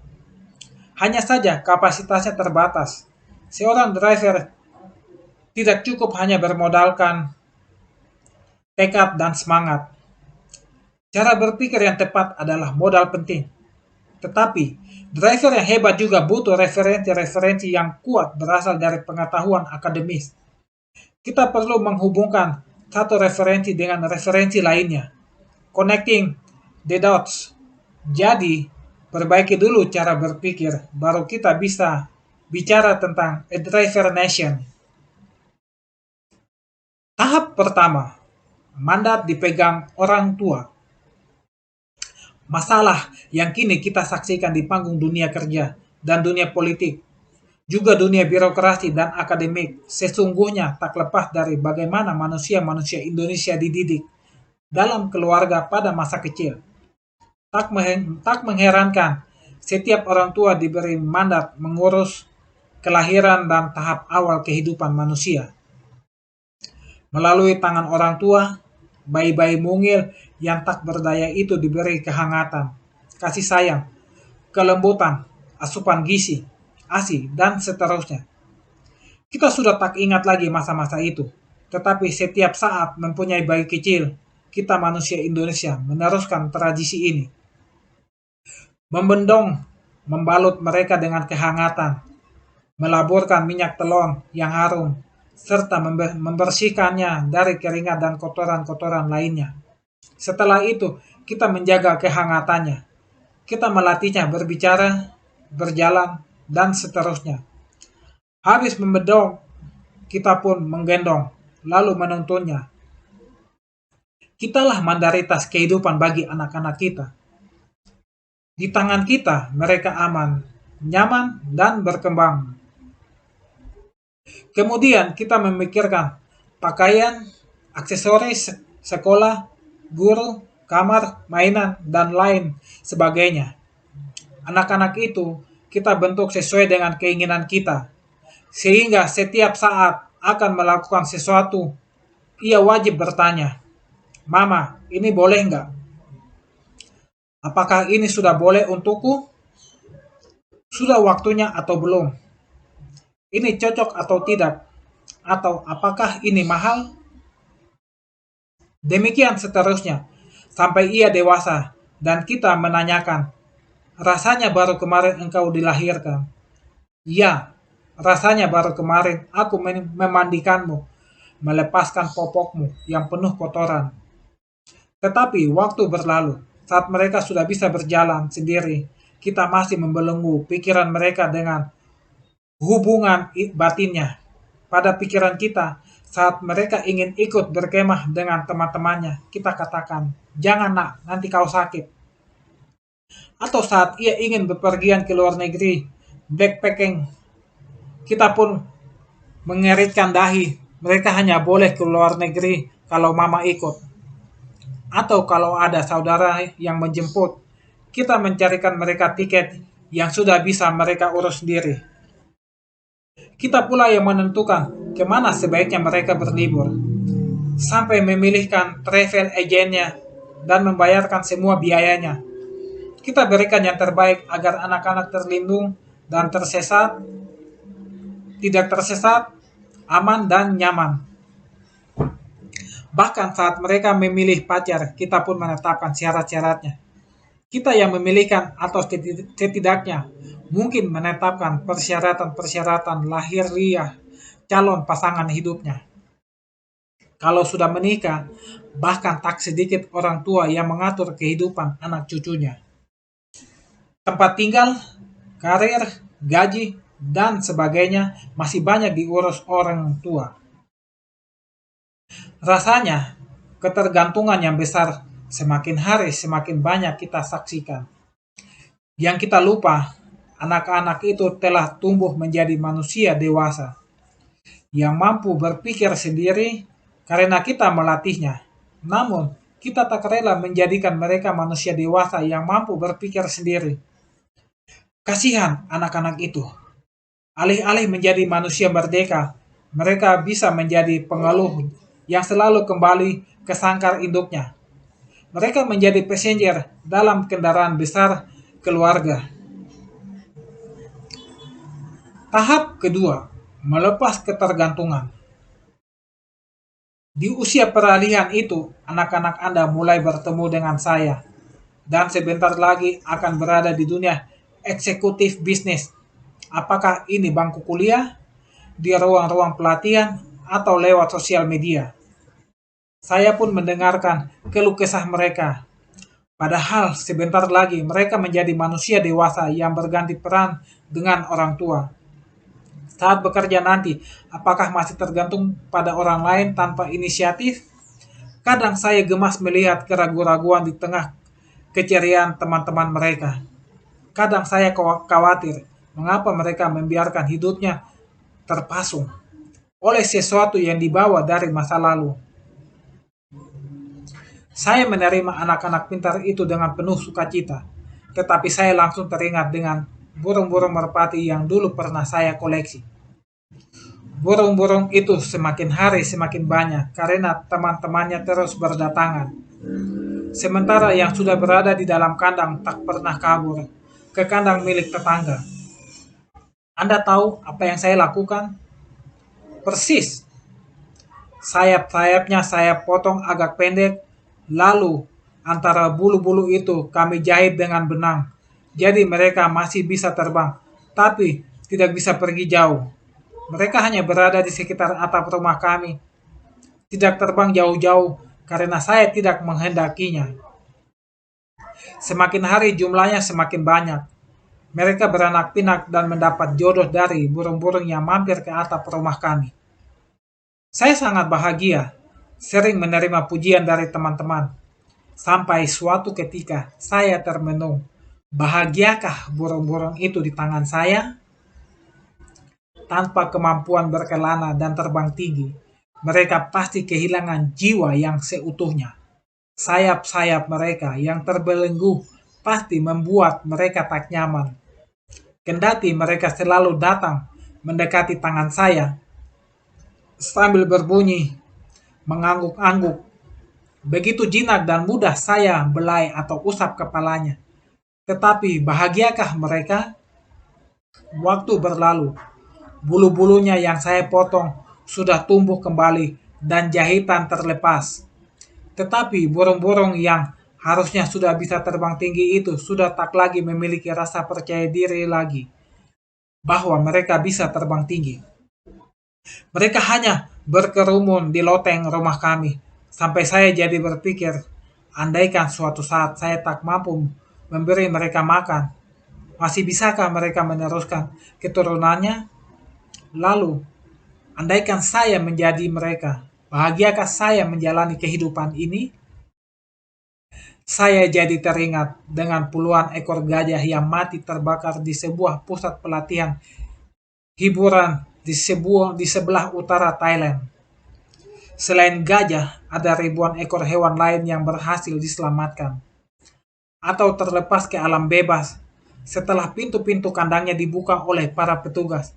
Hanya saja kapasitasnya terbatas. Seorang driver tidak cukup hanya bermodalkan tekad dan semangat. Cara berpikir yang tepat adalah modal penting. Tetapi, driver yang hebat juga butuh referensi-referensi yang kuat berasal dari pengetahuan akademis. Kita perlu menghubungkan satu referensi dengan referensi lainnya. connecting the dots. Jadi, perbaiki dulu cara berpikir, baru kita bisa bicara tentang a driver nation. Tahap pertama, mandat dipegang orang tua. Masalah yang kini kita saksikan di panggung dunia kerja dan dunia politik, juga dunia birokrasi dan akademik, sesungguhnya tak lepas dari bagaimana manusia-manusia Indonesia dididik dalam keluarga pada masa kecil. Tak mengherankan, setiap orang tua diberi mandat mengurus kelahiran dan tahap awal kehidupan manusia. Melalui tangan orang tua, bayi-bayi mungil yang tak berdaya itu diberi kehangatan, kasih sayang, kelembutan, asupan gizi, ASI, dan seterusnya. Kita sudah tak ingat lagi masa-masa itu, tetapi setiap saat mempunyai bayi kecil, kita manusia Indonesia meneruskan tradisi ini. Membendong, membalut mereka dengan kehangatan, melaburkan minyak telon yang harum, serta membersihkannya dari keringat dan kotoran-kotoran lainnya. Setelah itu, kita menjaga kehangatannya. Kita melatihnya berbicara, berjalan, dan seterusnya. Habis membendong, kita pun menggendong, lalu menuntunnya. Kitalah mandaritas kehidupan bagi anak-anak kita. Di tangan kita, mereka aman, nyaman, dan berkembang. Kemudian kita memikirkan pakaian, aksesoris, sekolah, guru, kamar, mainan, dan lain sebagainya. Anak-anak itu kita bentuk sesuai dengan keinginan kita. Sehingga setiap saat akan melakukan sesuatu, ia wajib bertanya, "Mama, ini boleh nggak? Apakah ini sudah boleh untukku? Sudah waktunya atau belum? Ini cocok atau tidak? Atau apakah ini mahal?" Demikian seterusnya, sampai ia dewasa dan kita menanyakan, "Rasanya baru kemarin engkau dilahirkan?" "Ya, rasanya baru kemarin aku memandikanmu, melepaskan popokmu yang penuh kotoran." Tetapi waktu berlalu, saat mereka sudah bisa berjalan sendiri, kita masih membelenggu pikiran mereka dengan hubungan batinnya. Pada pikiran kita, saat mereka ingin ikut berkemah dengan teman-temannya, kita katakan, "Jangan nak, nanti kau sakit." Atau saat ia ingin bepergian ke luar negeri, backpacking, kita pun mengeritkan dahi, mereka hanya boleh ke luar negeri kalau mama ikut. Atau kalau ada saudara yang menjemput, kita mencarikan mereka tiket yang sudah bisa mereka urus sendiri. Kita pula yang menentukan kemana sebaiknya mereka berlibur, sampai memilihkan travel agentnya dan membayarkan semua biayanya. Kita berikan yang terbaik agar anak-anak terlindung dan tidak tersesat, aman dan nyaman. Bahkan saat mereka memilih pacar, kita pun menetapkan syarat-syaratnya. Kita yang memilihkan atau setidaknya mungkin menetapkan persyaratan-persyaratan lahiriah calon pasangan hidupnya. Kalau sudah menikah, bahkan tak sedikit orang tua yang mengatur kehidupan anak cucunya. Tempat tinggal, karir, gaji, dan sebagainya masih banyak diurus orang tua. Rasanya, ketergantungan yang besar semakin hari semakin banyak kita saksikan. Yang kita lupa, anak-anak itu telah tumbuh menjadi manusia dewasa yang mampu berpikir sendiri karena kita melatihnya. Namun, kita tak rela menjadikan mereka manusia dewasa yang mampu berpikir sendiri. Kasihan anak-anak itu. Alih-alih menjadi manusia merdeka, mereka bisa menjadi pengeluh yang selalu kembali ke sangkar induknya. Mereka menjadi passenger dalam kendaraan besar keluarga. Tahap kedua, melepas ketergantungan. Di usia peralihan itu, anak-anak Anda mulai bertemu dengan saya, dan sebentar lagi akan berada di dunia eksekutif bisnis. Apakah ini bangku kuliah, di ruang-ruang pelatihan, atau lewat sosial media? Saya pun mendengarkan keluh kesah mereka. Padahal sebentar lagi mereka menjadi manusia dewasa yang berganti peran dengan orang tua. Saat bekerja nanti, apakah masih tergantung pada orang lain tanpa inisiatif? Kadang saya gemas melihat keraguan-raguan di tengah keceriaan teman-teman mereka. Kadang saya khawatir mengapa mereka membiarkan hidupnya terpasung oleh sesuatu yang dibawa dari masa lalu. Saya menerima anak-anak pintar itu dengan penuh sukacita, tetapi saya langsung teringat dengan burung-burung merpati yang dulu pernah saya koleksi. Burung-burung itu semakin hari semakin banyak karena teman-temannya terus berdatangan. Sementara yang sudah berada di dalam kandang tak pernah kabur ke kandang milik tetangga. Anda tahu apa yang saya lakukan? Persis. Sayap-sayapnya saya potong agak pendek, lalu antara bulu-bulu itu kami jahit dengan benang. Jadi mereka masih bisa terbang, tapi tidak bisa pergi jauh. Mereka hanya berada di sekitar atap rumah kami, tidak terbang jauh-jauh karena saya tidak menghendakinya. Semakin hari jumlahnya semakin banyak. Mereka beranak pinak dan mendapat jodoh dari burung-burung yang mampir ke atap rumah kami. Saya sangat bahagia, sering menerima pujian dari teman-teman. Sampai suatu ketika saya termenung, bahagiakah burung-burung itu di tangan saya? Tanpa kemampuan berkelana dan terbang tinggi, mereka pasti kehilangan jiwa yang seutuhnya. Sayap-sayap mereka yang terbelenggu pasti membuat mereka tak nyaman. Kendati mereka selalu datang mendekati tangan saya sambil berbunyi, mengangguk-angguk. Begitu jinak dan mudah saya belai atau usap kepalanya. Tetapi bahagiakah mereka? Waktu berlalu, bulu-bulunya yang saya potong sudah tumbuh kembali dan jahitan terlepas. Tetapi burung-burung yang harusnya sudah bisa terbang tinggi itu sudah tak lagi memiliki rasa percaya diri lagi bahwa mereka bisa terbang tinggi. Mereka hanya berkerumun di loteng rumah kami, sampai saya jadi berpikir, andaikan suatu saat saya tak mampu memberi mereka makan, masih bisakah mereka meneruskan keturunannya? Lalu, andaikan saya menjadi mereka, bahagiakah saya menjalani kehidupan ini? Saya jadi teringat dengan puluhan ekor gajah yang mati terbakar di sebuah pusat pelatihan hiburan di sebelah utara Thailand. Selain gajah, ada ribuan ekor hewan lain yang berhasil diselamatkan atau terlepas ke alam bebas setelah pintu-pintu kandangnya dibuka oleh para petugas.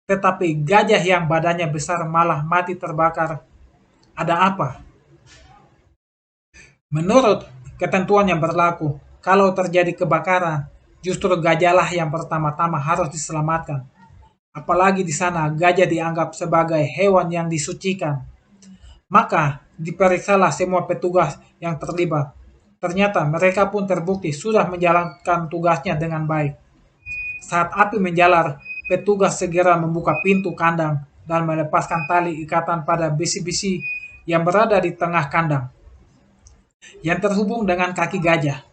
Tetapi gajah yang badannya besar malah mati terbakar. Ada apa? Menurut ketentuan yang berlaku, kalau terjadi kebakaran, justru gajahlah yang pertama-tama harus diselamatkan. Apalagi di sana gajah dianggap sebagai hewan yang disucikan. Maka diperiksalah semua petugas yang terlibat. Ternyata mereka pun terbukti sudah menjalankan tugasnya dengan baik. Saat api menjalar, petugas segera membuka pintu kandang dan melepaskan tali ikatan pada besi-besi yang berada di tengah kandang, yang terhubung dengan kaki gajah.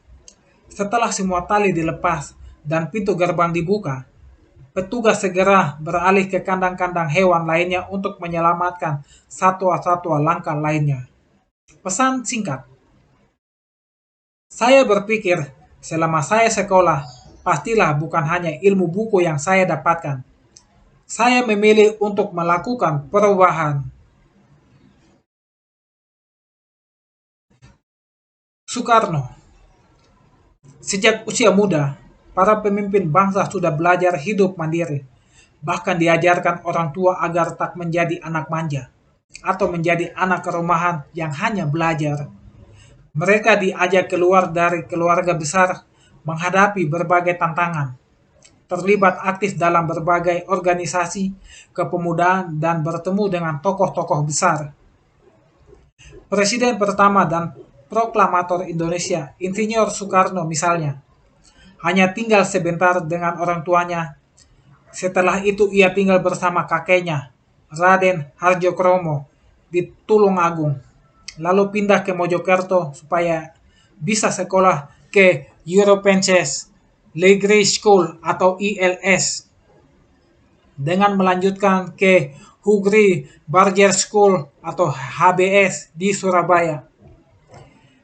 Setelah semua tali dilepas dan pintu gerbang dibuka, petugas segera beralih ke kandang-kandang hewan lainnya untuk menyelamatkan satwa-satwa langka lainnya. Pesan singkat, saya berpikir selama saya sekolah, pastilah bukan hanya ilmu buku yang saya dapatkan. Saya memilih untuk melakukan perubahan. Soekarno, sejak usia muda, para pemimpin bangsa sudah belajar hidup mandiri. Bahkan diajarkan orang tua agar tak menjadi anak manja atau menjadi anak rumahan yang hanya belajar. Mereka diajak keluar dari keluarga besar, menghadapi berbagai tantangan, terlibat aktif dalam berbagai organisasi kepemudaan dan bertemu dengan tokoh-tokoh besar. Presiden pertama dan proklamator Indonesia, Insinyur Soekarno misalnya, hanya tinggal sebentar dengan orang tuanya. Setelah itu ia tinggal bersama kakeknya, Raden Harjokromo, di Tulungagung. lalu pindah ke Mojokerto supaya bisa sekolah ke European Legree School atau ILS, dengan melanjutkan ke Hugri Barger School atau HBS di Surabaya.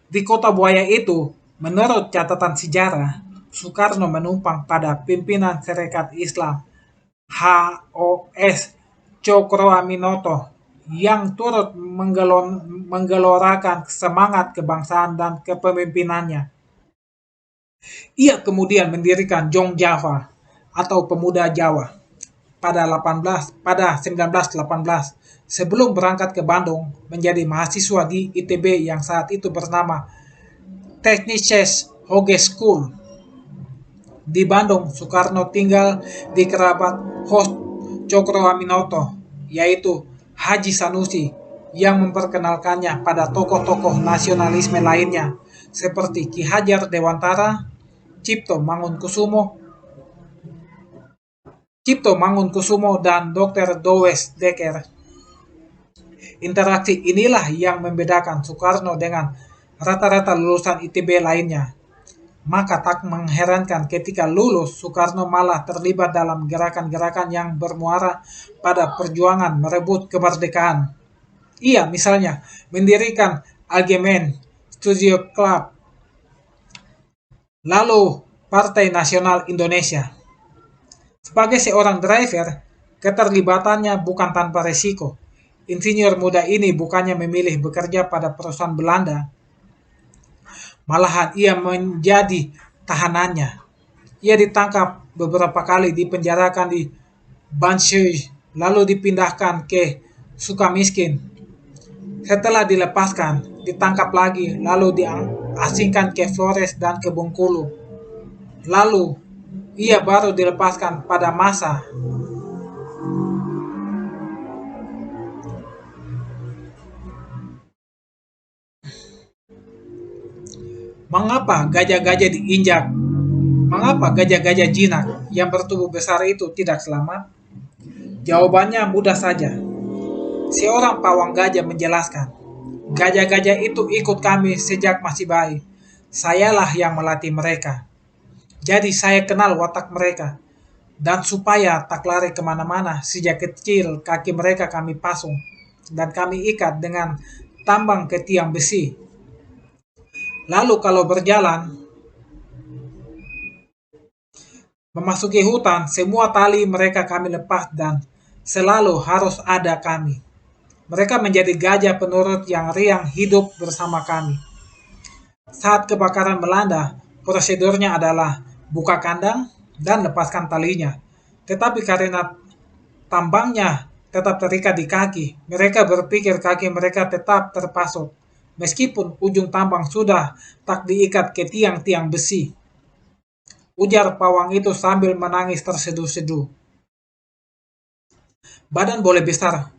Di kota buaya itu, menurut catatan sejarah, Soekarno menumpang pada pimpinan Serikat Islam HOS Cokroaminoto yang turut menggelorakan semangat kebangsaan dan kepemimpinannya. Ia kemudian mendirikan Jong Java atau Pemuda Jawa pada 1918 sebelum berangkat ke Bandung menjadi mahasiswa di ITB yang saat itu bernama Technisches Hogeschool. Di Bandung, Soekarno tinggal di kerabat host Cokroaminoto, yaitu Haji Sanusi, yang memperkenalkannya pada tokoh-tokoh nasionalisme lainnya seperti Ki Hajar Dewantara, Cipto Mangunkusumo, dan Dr. Dowes Dekker. Interaksi inilah yang membedakan Soekarno dengan rata-rata lulusan ITB lainnya. Maka tak mengherankan ketika lulus, Soekarno malah terlibat dalam gerakan-gerakan yang bermuara pada perjuangan merebut kemerdekaan. Ia misalnya mendirikan Algemeen Studio Club, lalu Partai Nasional Indonesia. Sebagai seorang driver, keterlibatannya bukan tanpa resiko. Insinyur muda ini bukannya memilih bekerja pada perusahaan Belanda, malahan ia menjadi tahanannya. Ia ditangkap beberapa kali, dipenjarakan di Banshee, lalu dipindahkan ke Sukamiskin. Setelah dilepaskan, ditangkap lagi, lalu diasingkan ke Flores dan ke Bengkulu. Lalu, ia baru dilepaskan pada masa Mengapa gajah-gajah diinjak? Mengapa gajah-gajah jinak yang bertubuh besar itu tidak selamat? Jawabannya mudah saja. Seorang pawang gajah menjelaskan, gajah-gajah itu ikut kami sejak masih bayi. Sayalah yang melatih mereka. Jadi saya kenal watak mereka. Dan supaya tak lari kemana-mana, sejak kecil kaki mereka kami pasung. Dan kami ikat dengan tambang ke tiang besi. Lalu kalau berjalan, memasuki hutan, semua tali mereka kami lepas dan selalu harus ada kami. Mereka menjadi gajah penurut yang riang hidup bersama kami. Saat kebakaran melanda, prosedurnya adalah buka kandang dan lepaskan talinya. Tetapi karena tambangnya tetap terikat di kaki, mereka berpikir kaki mereka tetap terpasok, meskipun ujung tambang sudah tak diikat ke tiang-tiang besi. Ujar pawang itu sambil menangis terseduh-seduh. Badan boleh besar,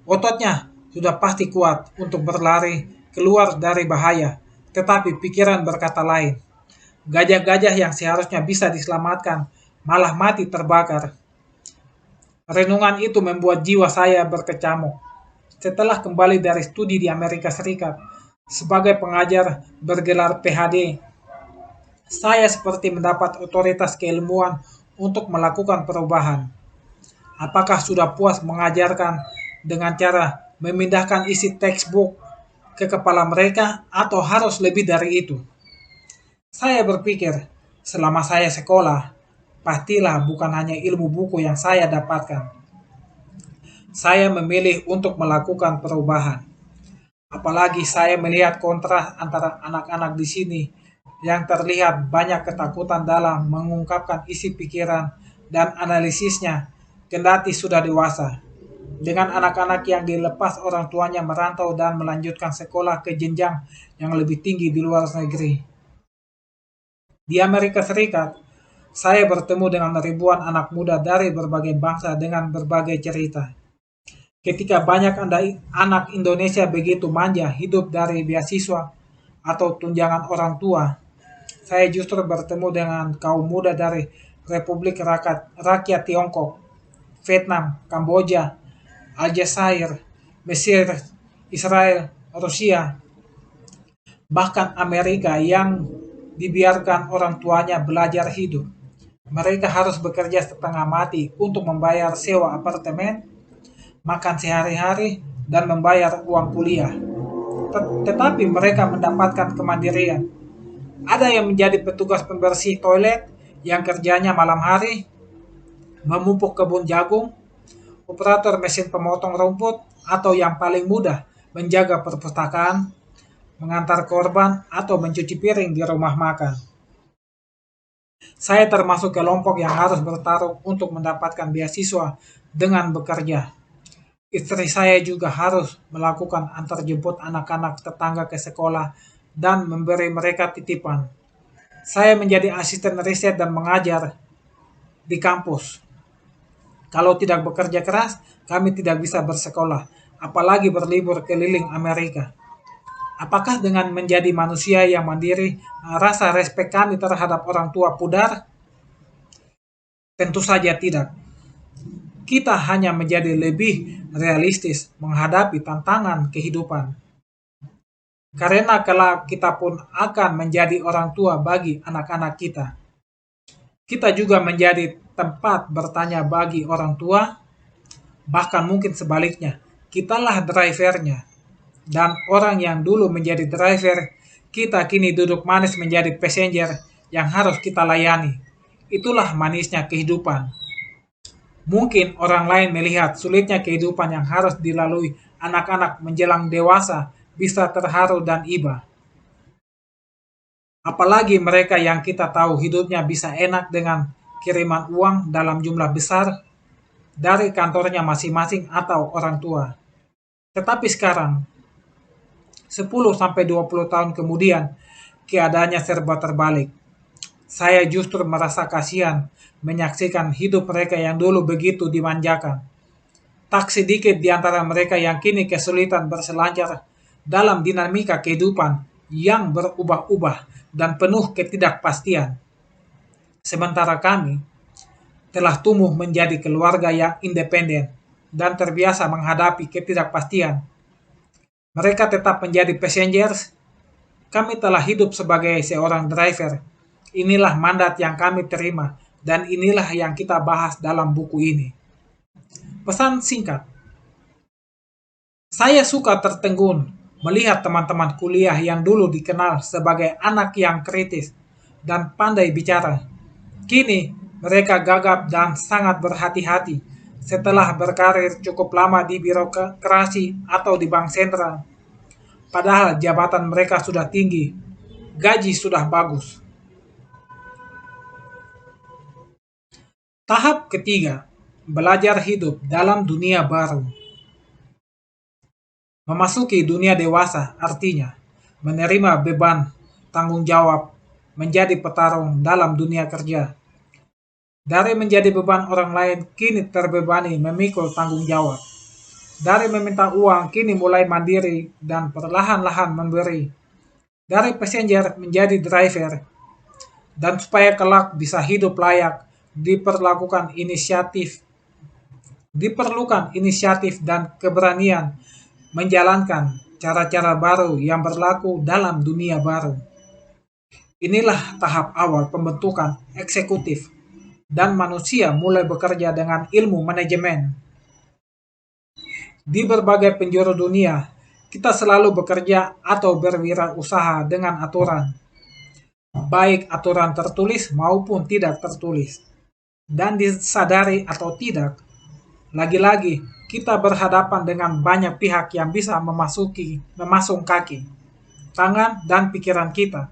ototnya sudah pasti kuat untuk berlari keluar dari bahaya, tetapi pikiran berkata lain. Gajah-gajah yang seharusnya bisa diselamatkan malah mati terbakar. Renungan itu membuat jiwa saya berkecamuk. Setelah kembali dari studi di Amerika Serikat, sebagai pengajar bergelar PhD, saya seperti mendapat otoritas keilmuan untuk melakukan perubahan. Apakah sudah puas mengajarkan dengan cara memindahkan isi textbook ke kepala mereka atau harus lebih dari itu? Saya berpikir, selama saya sekolah, pastilah bukan hanya ilmu buku yang saya dapatkan. Saya memilih untuk melakukan perubahan. Apalagi saya melihat kontras antara anak-anak di sini yang terlihat banyak ketakutan dalam mengungkapkan isi pikiran dan analisisnya kendati sudah dewasa, dengan anak-anak yang dilepas orang tuanya merantau dan melanjutkan sekolah ke jenjang yang lebih tinggi di luar negeri. Di Amerika Serikat, saya bertemu dengan ribuan anak muda dari berbagai bangsa dengan berbagai cerita. Ketika banyak anak Indonesia begitu manja hidup dari beasiswa atau tunjangan orang tua, saya justru bertemu dengan kaum muda dari Republik Rakyat Tiongkok, Vietnam, Kamboja, Aljazair, Mesir, Israel, Rusia, Bahkan Amerika yang dibiarkan orang tuanya belajar hidup. Mereka harus bekerja setengah mati untuk membayar sewa apartemen, makan sehari-hari, dan membayar uang kuliah. Tetapi mereka mendapatkan kemandirian. Ada yang menjadi petugas pembersih toilet yang kerjanya malam hari, memupuk kebun jagung, operator mesin pemotong rumput, atau yang paling mudah, menjaga perpustakaan, mengantar korban, atau mencuci piring di rumah makan. Saya termasuk kelompok yang harus bertarung untuk mendapatkan beasiswa dengan bekerja. Istri saya juga harus melakukan antar jemput anak-anak tetangga ke sekolah dan memberi mereka titipan. Saya menjadi asisten riset dan mengajar di kampus. Kalau tidak bekerja keras, kami tidak bisa bersekolah, apalagi berlibur keliling Amerika. Apakah dengan menjadi manusia yang mandiri, rasa respek kami terhadap orang tua pudar? Tentu saja tidak. Kita hanya menjadi lebih realistis menghadapi tantangan kehidupan. Karena kelak kita pun akan menjadi orang tua bagi anak-anak kita. Kita juga menjadi tempat bertanya bagi orang tua, bahkan mungkin sebaliknya, kitalah drivernya. Dan orang yang dulu menjadi driver, kita kini duduk manis menjadi passenger yang harus kita layani. Itulah manisnya kehidupan. Mungkin orang lain melihat sulitnya kehidupan yang harus dilalui anak-anak menjelang dewasa bisa terharu dan iba. Apalagi mereka yang kita tahu hidupnya bisa enak dengan kiriman uang dalam jumlah besar dari kantornya masing-masing atau orang tua. Tetapi sekarang, 10-20 tahun kemudian, keadaannya serba terbalik. Saya justru merasa kasihan menyaksikan hidup mereka yang dulu begitu dimanjakan. Tak sedikit di antara mereka yang kini kesulitan berselancar dalam dinamika kehidupan yang berubah-ubah dan penuh ketidakpastian. Sementara kami telah tumbuh menjadi keluarga yang independen dan terbiasa menghadapi ketidakpastian. Mereka tetap menjadi passengers, kami telah hidup sebagai seorang driver. Inilah mandat yang kami terima dan inilah yang kita bahas dalam buku ini. Pesan singkat. Saya suka tertegun melihat teman-teman kuliah yang dulu dikenal sebagai anak yang kritis dan pandai bicara. Kini mereka gagap dan sangat berhati-hati setelah berkarir cukup lama di birokrasi atau di bank sentral. Padahal jabatan mereka sudah tinggi, gaji sudah bagus. Tahap ketiga, belajar hidup dalam dunia baru. Memasuki dunia dewasa artinya menerima beban, tanggung jawab, menjadi petarung dalam dunia kerja. Dari menjadi beban orang lain, kini terbebani memikul tanggung jawab. Dari meminta uang, kini mulai mandiri dan perlahan-lahan memberi. Dari passenger menjadi driver. Dan supaya kelak bisa hidup layak, diperlukan inisiatif dan keberanian menjalankan cara-cara baru yang berlaku dalam dunia baru. Inilah tahap awal pembentukan eksekutif dan manusia mulai bekerja dengan ilmu manajemen. Di berbagai penjuru dunia, kita selalu bekerja atau berwirausaha dengan aturan, baik aturan tertulis maupun tidak tertulis. Dan disadari atau tidak, lagi-lagi kita berhadapan dengan banyak pihak yang bisa memasung kaki, tangan, dan pikiran kita.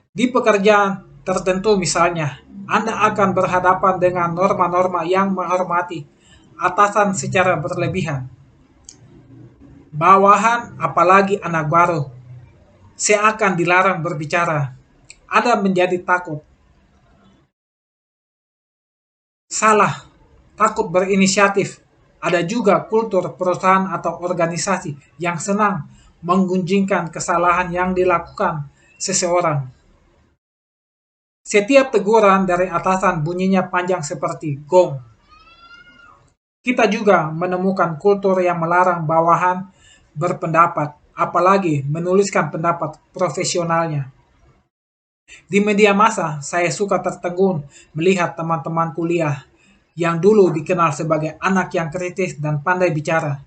Di pekerjaan tertentu misalnya, Anda akan berhadapan dengan norma-norma yang menghormati atasan secara berlebihan. Bawahan, apalagi anak baru, seakan dilarang berbicara. Anda menjadi takut. Salah, takut berinisiatif. Ada juga kultur perusahaan atau organisasi yang senang menggunjingkan kesalahan yang dilakukan seseorang. Setiap teguran dari atasan bunyinya panjang seperti gong. Kita juga menemukan kultur yang melarang bawahan berpendapat apalagi menuliskan pendapat profesionalnya. Di media massa, saya suka tertegun melihat teman-teman kuliah yang dulu dikenal sebagai anak yang kritis dan pandai bicara.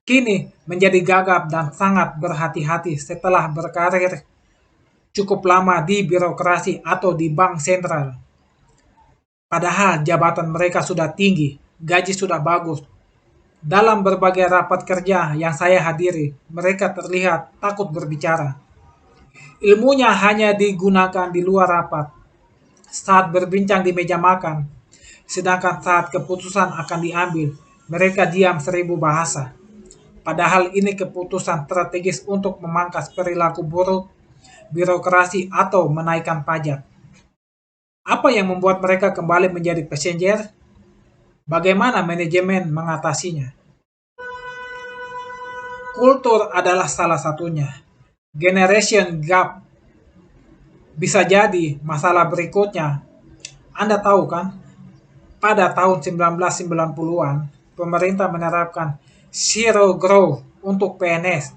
Kini menjadi gagap dan sangat berhati-hati setelah berkarir cukup lama di birokrasi atau di bank sentral. Padahal jabatan mereka sudah tinggi, gaji sudah bagus. Dalam berbagai rapat kerja yang saya hadiri, mereka terlihat takut berbicara. Ilmunya hanya digunakan di luar rapat, saat berbincang di meja makan, sedangkan saat keputusan akan diambil, mereka diam 1000 bahasa. Padahal ini keputusan strategis untuk memangkas perilaku buruk, birokrasi, atau menaikkan pajak. Apa yang membuat mereka kembali menjadi passenger? Bagaimana manajemen mengatasinya? Kultur adalah salah satunya. Generation gap bisa jadi masalah berikutnya. Anda tahu kan, pada tahun 1990-an, pemerintah menerapkan zero growth untuk PNS.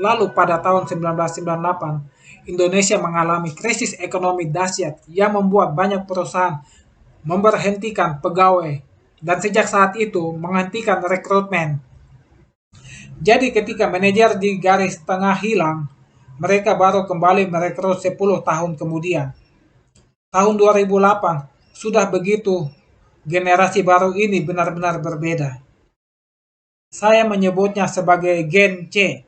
Lalu pada tahun 1998, Indonesia mengalami krisis ekonomi dahsyat yang membuat banyak perusahaan memberhentikan pegawai dan sejak saat itu menghentikan rekrutmen. Jadi ketika manajer di garis tengah hilang, mereka baru kembali merekrut 10 tahun kemudian. Tahun 2008 sudah begitu, generasi baru ini benar-benar berbeda. Saya menyebutnya sebagai Gen C,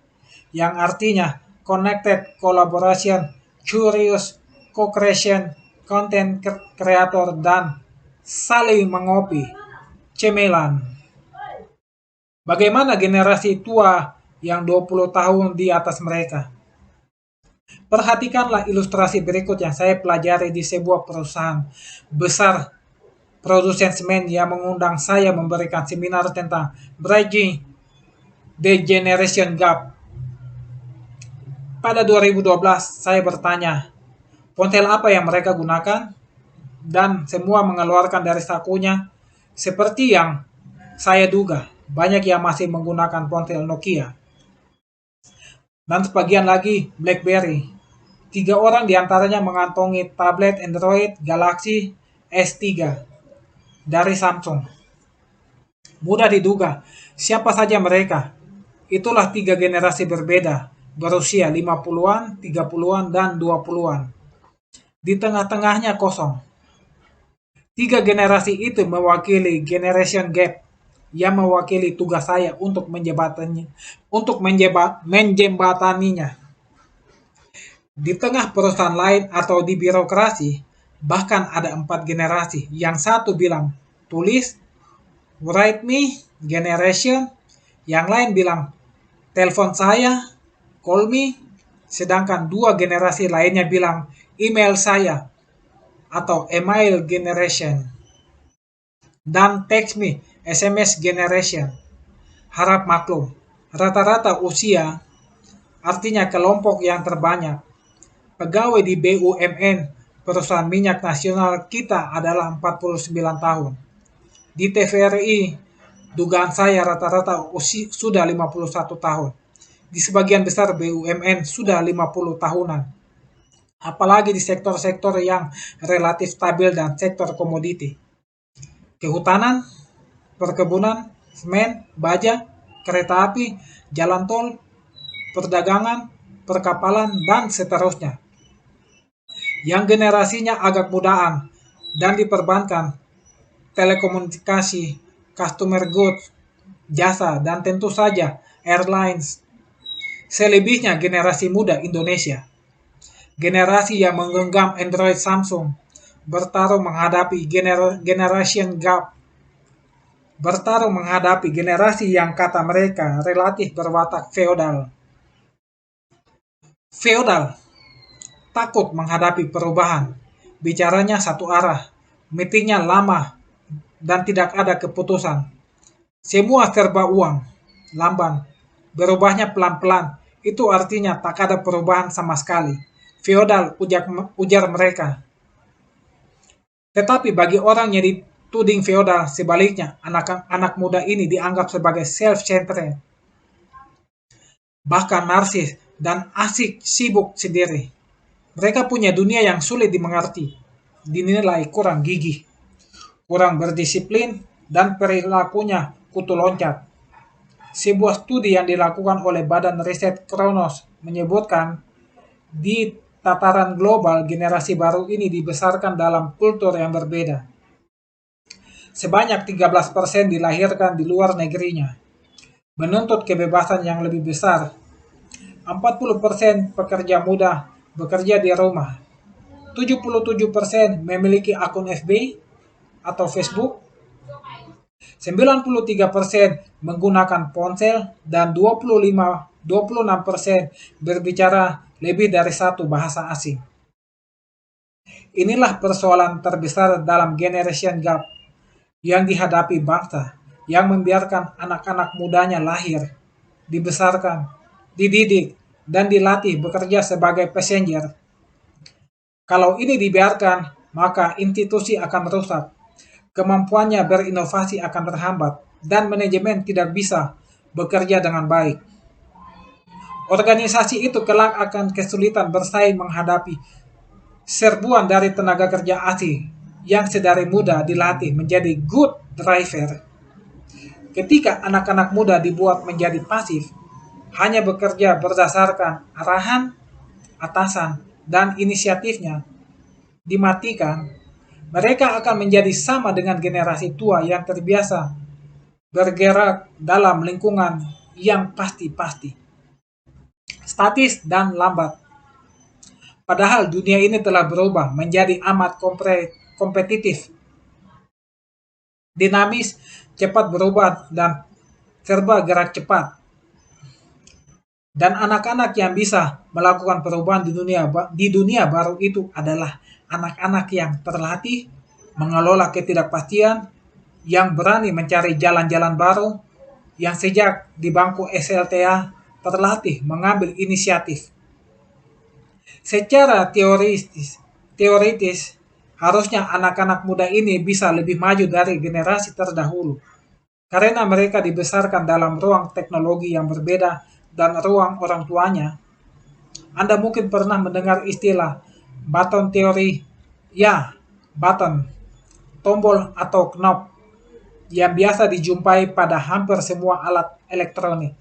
yang artinya Connected Collaboration, Curious Co-Creation, Content Creator, dan saling mengopi, cemilan. Bagaimana generasi tua yang 20 tahun di atas mereka? Perhatikanlah ilustrasi berikut yang saya pelajari di sebuah perusahaan besar produsen semen yang mengundang saya memberikan seminar tentang Bridging the Generation Gap. Pada 2012, saya bertanya, ponsel apa yang mereka gunakan? Dan semua mengeluarkan dari sakunya, seperti yang saya duga, banyak yang masih menggunakan ponsel Nokia. Dan sebagian lagi BlackBerry. 3 orang diantaranya mengantongi tablet Android Galaxy S3 dari Samsung. Mudah diduga, siapa saja mereka. Itulah 3 generasi berbeda, berusia 50-an, 30-an, dan 20-an. Di tengah-tengahnya kosong. 3 generasi itu mewakili generation gap yang mewakili tugas saya untuk menjembataninya. Di tengah perusahaan lain atau di birokrasi, bahkan ada 4 generasi. Yang satu bilang, tulis, write me, generation. Yang lain bilang, telepon saya, call me. Sedangkan 2 generasi lainnya bilang, email saya, atau email generation. Dan text me, SMS generation. Harap maklum, rata-rata usia artinya kelompok yang terbanyak. Pegawai di BUMN, perusahaan minyak nasional kita adalah 49 tahun. Di TVRI, dugaan saya rata-rata usia sudah 51 tahun. Di sebagian besar BUMN sudah 50 tahunan. Apalagi di sektor-sektor yang relatif stabil dan sektor komoditi. Kehutanan, perkebunan, semen, baja, kereta api, jalan tol, perdagangan, perkapalan, dan seterusnya. Yang generasinya agak mudaan dan diperbankan, telekomunikasi, customer goods, jasa, dan tentu saja airlines. Selebihnya generasi muda Indonesia. Generasi yang menggenggam Android Samsung, bertarung menghadapi generation gap, bertarung menghadapi generasi yang kata mereka relatif berwatak feodal. Feodal takut menghadapi perubahan, bicaranya satu arah, meetingnya lama, dan tidak ada keputusan. Semua serba uang, lamban, berubahnya pelan-pelan, itu artinya tak ada perubahan sama sekali. Feodal, ujar mereka. Tetapi bagi orang yang dituding feodal, sebaliknya, anak muda ini dianggap sebagai self-centered. bahkan narsis, dan asik sibuk sendiri. Mereka punya dunia yang sulit dimengerti, dinilai kurang gigih, kurang berdisiplin, dan perilakunya kutu loncat. Sebuah studi yang dilakukan oleh Badan Riset Kronos menyebutkan di tataran global generasi baru ini dibesarkan dalam kultur yang berbeda. Sebanyak 13% dilahirkan di luar negerinya, menuntut kebebasan yang lebih besar. 40% pekerja muda bekerja di rumah. 77% memiliki akun FB atau Facebook. 93% menggunakan ponsel dan 26% berbicara lebih dari satu bahasa asing. Inilah persoalan terbesar dalam generation gap yang dihadapi bangsa yang membiarkan anak-anak mudanya lahir, dibesarkan, dididik, dan dilatih bekerja sebagai passenger. Kalau ini dibiarkan, maka institusi akan rusak, kemampuannya berinovasi akan terhambat, dan manajemen tidak bisa bekerja dengan baik. Organisasi itu kelak akan kesulitan bersaing menghadapi serbuan dari tenaga kerja asing yang sedari muda dilatih menjadi good driver. Ketika anak-anak muda dibuat menjadi pasif, hanya bekerja berdasarkan arahan, atasan, dan inisiatifnya, dimatikan, mereka akan menjadi sama dengan generasi tua yang terbiasa bergerak dalam lingkungan yang pasti-pasti, statis, dan lambat. Padahal dunia ini telah berubah menjadi amat kompetitif, dinamis, cepat berubah, dan serba gerak cepat. Dan anak-anak yang bisa melakukan perubahan di dunia baru itu adalah anak-anak yang terlatih mengelola ketidakpastian, yang berani mencari jalan-jalan baru, yang sejak di bangku SLTA terlatih mengambil inisiatif. Secara teoritis, harusnya anak-anak muda ini bisa lebih maju dari generasi terdahulu, karena mereka dibesarkan dalam ruang teknologi yang berbeda dan ruang orang tuanya. Anda mungkin pernah mendengar istilah button theory. Ya, button, tombol atau knob, yang biasa dijumpai pada hampir semua alat elektronik.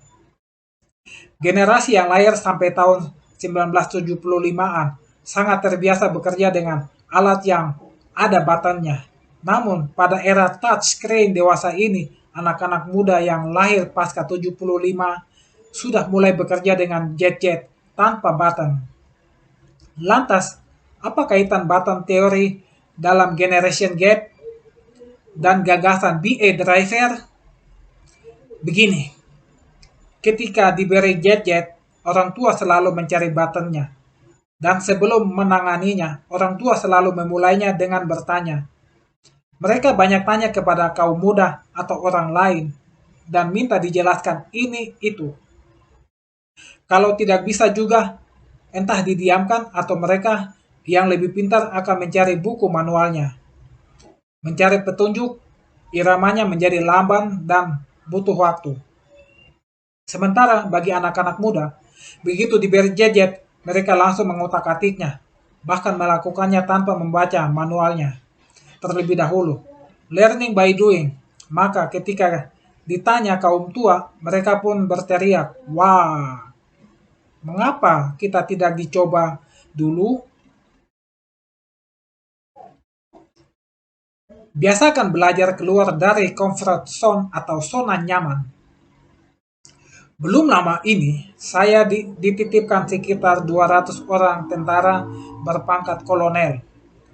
Generasi yang lahir sampai tahun 1975-an sangat terbiasa bekerja dengan alat yang ada buttonnya. Namun, pada era touchscreen dewasa ini, anak-anak muda yang lahir pasca 75 sudah mulai bekerja dengan gadget tanpa button. Lantas, apa kaitan button teori dalam generation gap dan gagasan be a driver? Begini, ketika diberi gadget, orang tua selalu mencari buttonnya. Dan sebelum menanganinya, orang tua selalu memulainya dengan bertanya. Mereka banyak tanya kepada kaum muda atau orang lain dan minta dijelaskan ini itu. Kalau tidak bisa juga, entah didiamkan atau mereka yang lebih pintar akan mencari buku manualnya. Mencari petunjuk, iramanya menjadi lamban dan butuh waktu. Sementara bagi anak-anak muda, begitu diberi gadget, mereka langsung mengotak-atiknya, bahkan melakukannya tanpa membaca manualnya terlebih dahulu. Learning by doing. Maka ketika ditanya kaum tua, mereka pun berteriak, "Wah, mengapa kita tidak dicoba dulu?" Biasakan belajar keluar dari comfort zone atau zona nyaman. Belum lama ini, saya dititipkan sekitar 200 orang tentara berpangkat kolonel.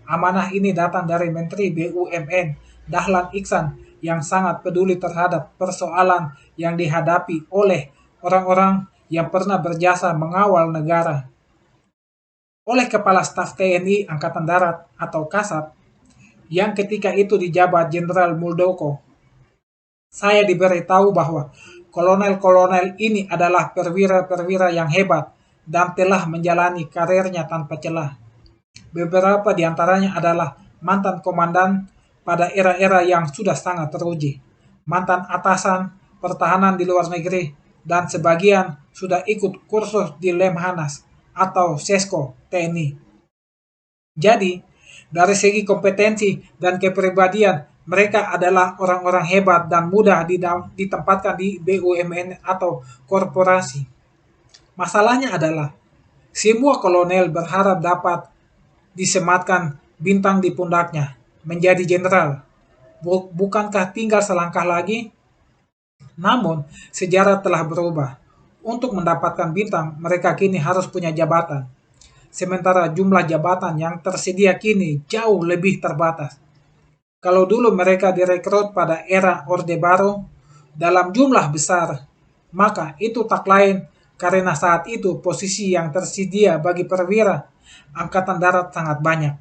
Amanah ini datang dari Menteri BUMN, Dahlan Iksan, yang sangat peduli terhadap persoalan yang dihadapi oleh orang-orang yang pernah berjasa mengawal negara. Oleh Kepala Staf TNI Angkatan Darat atau Kasat, yang ketika itu dijabat Jenderal Muldoko. Saya diberitahu bahwa kolonel-kolonel ini adalah perwira-perwira yang hebat dan telah menjalani karirnya tanpa celah. Beberapa di antaranya adalah mantan komandan pada era-era yang sudah sangat teruji, mantan atasan pertahanan di luar negeri, dan sebagian sudah ikut kursus di Lemhanas atau Sesko TNI. Jadi, dari segi kompetensi dan kepribadian, mereka adalah orang-orang hebat dan mudah ditempatkan di BUMN atau korporasi. Masalahnya adalah, semua kolonel berharap dapat disematkan bintang di pundaknya, menjadi jenderal. Bukankah tinggal selangkah lagi? Namun, sejarah telah berubah. Untuk mendapatkan bintang, mereka kini harus punya jabatan. Sementara jumlah jabatan yang tersedia kini jauh lebih terbatas. Kalau dulu mereka direkrut pada era Orde Baru dalam jumlah besar, maka itu tak lain karena saat itu posisi yang tersedia bagi perwira Angkatan Darat sangat banyak.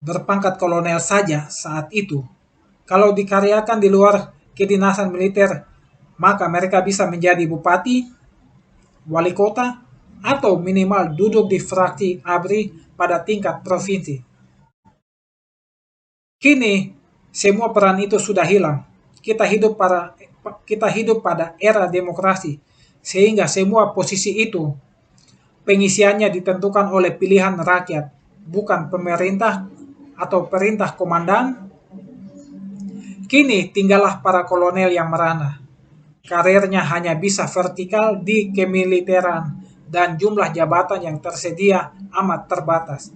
Berpangkat kolonel saja saat itu, kalau dikaryakan di luar kedinasan militer, maka mereka bisa menjadi bupati, wali kota, atau minimal duduk di fraksi ABRI pada tingkat provinsi. Kini, semua peran itu sudah hilang. Kita hidup pada era demokrasi, sehingga semua posisi itu pengisiannya ditentukan oleh pilihan rakyat, bukan pemerintah atau perintah komandan. Kini tinggallah para kolonel yang merana. Karirnya hanya bisa vertikal di kemiliteran dan jumlah jabatan yang tersedia amat terbatas.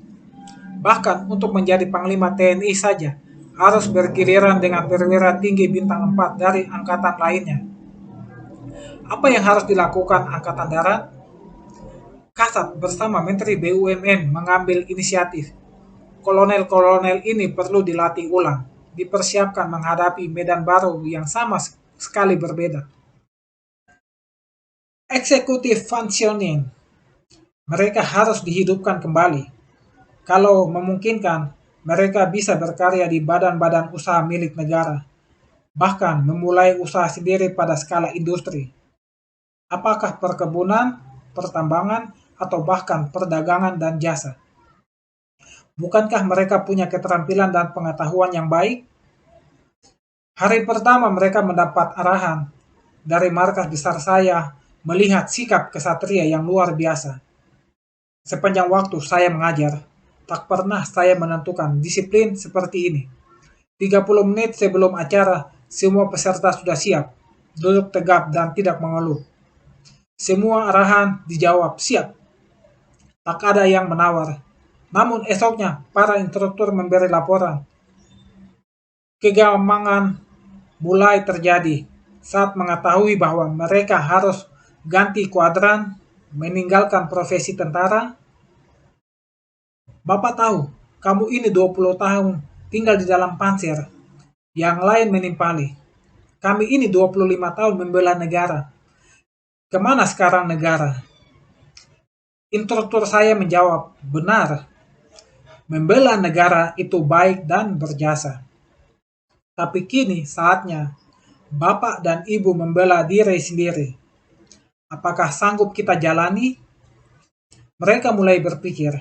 Bahkan untuk menjadi Panglima TNI saja harus bergiliran dengan perwira tinggi bintang 4 dari angkatan lainnya. Apa yang harus dilakukan Angkatan Darat? Kasat bersama Menteri BUMN mengambil inisiatif. Kolonel-kolonel ini perlu dilatih ulang, dipersiapkan menghadapi medan baru yang sama sekali berbeda. Executive functioning. Mereka harus dihidupkan kembali. Kalau memungkinkan, mereka bisa berkarya di badan-badan usaha milik negara, bahkan memulai usaha sendiri pada skala industri. Apakah perkebunan, pertambangan, atau bahkan perdagangan dan jasa. Bukankah mereka punya keterampilan dan pengetahuan yang baik? Hari pertama mereka mendapat arahan dari markas besar saya melihat sikap kesatria yang luar biasa. Sepanjang waktu saya mengajar, tak pernah saya menentukan disiplin seperti ini. 30 menit sebelum acara, semua peserta sudah siap, duduk tegap dan tidak mengeluh. Semua arahan dijawab siap. Tak ada yang menawar. Namun esoknya, para instruktur memberi laporan. Kegamangan mulai terjadi saat mengetahui bahwa mereka harus ganti kuadran, meninggalkan profesi tentara. Bapak tahu, kamu ini 20 tahun tinggal di dalam panser, yang lain menimpali. Kami ini 25 tahun membela negara. Kemana sekarang negara? Instruktur saya menjawab, benar. Membela negara itu baik dan berjasa. Tapi kini saatnya Bapak dan Ibu membela diri sendiri. Apakah sanggup kita jalani? Mereka mulai berpikir,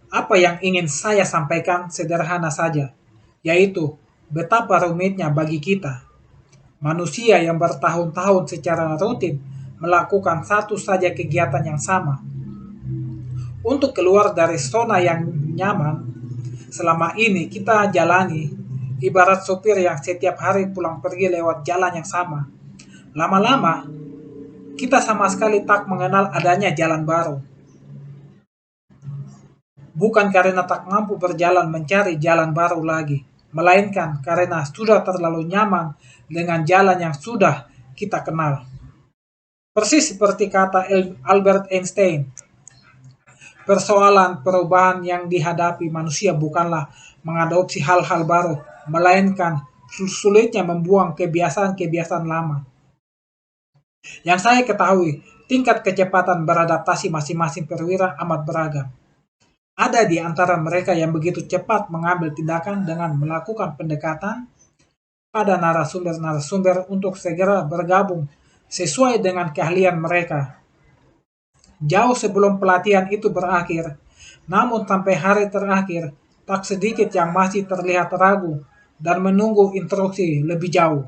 apa yang ingin saya sampaikan sederhana saja, yaitu betapa rumitnya bagi kita, manusia yang bertahun-tahun secara rutin melakukan satu saja kegiatan yang sama. Untuk keluar dari zona yang nyaman, selama ini kita jalani, ibarat sopir yang setiap hari pulang pergi lewat jalan yang sama. Lama-lama, kita sama sekali tak mengenal adanya jalan baru. Bukan karena tak mampu berjalan mencari jalan baru lagi, melainkan karena sudah terlalu nyaman dengan jalan yang sudah kita kenal. Persis seperti kata Albert Einstein, persoalan perubahan yang dihadapi manusia bukanlah mengadopsi hal-hal baru, melainkan sulitnya membuang kebiasaan-kebiasaan lama. Yang saya ketahui, tingkat kecepatan beradaptasi masing-masing perwira amat beragam. Ada di antara mereka yang begitu cepat mengambil tindakan dengan melakukan pendekatan pada narasumber-narasumber untuk segera bergabung sesuai dengan keahlian mereka. Jauh sebelum pelatihan itu berakhir, namun sampai hari terakhir, tak sedikit yang masih terlihat ragu dan menunggu instruksi lebih jauh.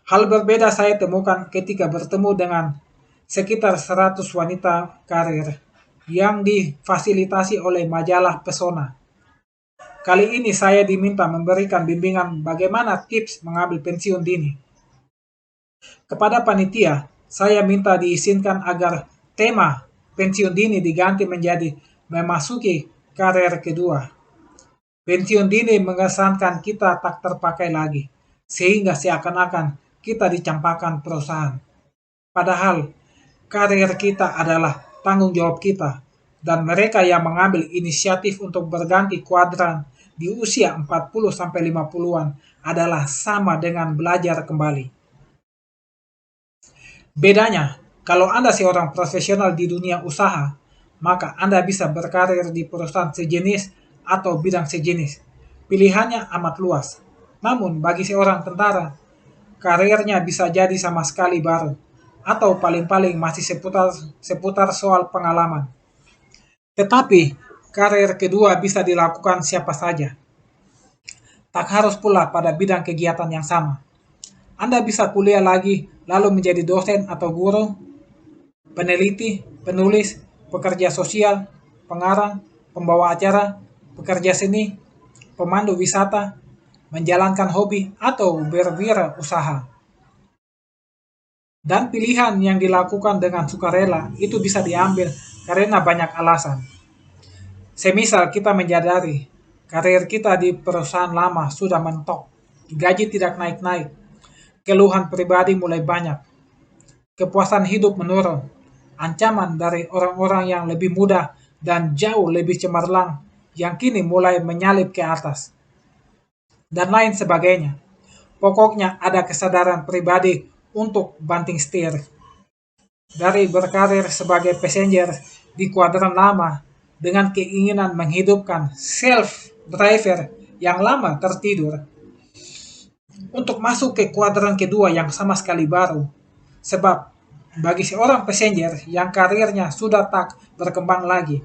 Hal berbeda saya temukan ketika bertemu dengan sekitar 100 wanita karir yang difasilitasi oleh majalah Pesona. Kali ini saya diminta memberikan bimbingan bagaimana tips mengambil pensiun dini. Kepada panitia, saya minta diizinkan agar tema pensiun dini diganti menjadi memasuki karir kedua. Pensiun dini mengesankan kita tak terpakai lagi, sehingga seakan-akan kita dicampakkan perusahaan. Padahal, karir kita adalah tanggung jawab kita, dan mereka yang mengambil inisiatif untuk berganti kuadran di usia 40-50-an adalah sama dengan belajar kembali. Bedanya, kalau Anda seorang profesional di dunia usaha, maka Anda bisa berkarir di perusahaan sejenis atau bidang sejenis. Pilihannya amat luas. Namun, bagi seorang tentara, karirnya bisa jadi sama sekali baru, atau paling-paling masih seputar soal pengalaman. Tetapi, karir kedua bisa dilakukan siapa saja. Tak harus pula pada bidang kegiatan yang sama. Anda bisa kuliah lagi, lalu menjadi dosen atau guru, peneliti, penulis, pekerja sosial, pengarang, pembawa acara, pekerja seni, pemandu wisata, menjalankan hobi, atau berwirausaha. Dan pilihan yang dilakukan dengan sukarela itu bisa diambil karena banyak alasan. Semisal kita menyadari karir kita di perusahaan lama sudah mentok, gaji tidak naik-naik, keluhan pribadi mulai banyak, kepuasan hidup menurun, ancaman dari orang-orang yang lebih muda dan jauh lebih cemerlang yang kini mulai menyalip ke atas, dan lain sebagainya. Pokoknya ada kesadaran pribadi untuk banting setir. Dari berkarir sebagai passenger di kuadran lama dengan keinginan menghidupkan self-driver yang lama tertidur, untuk masuk ke kuadran kedua yang sama sekali baru. Sebab bagi seorang passenger yang karirnya sudah tak berkembang lagi,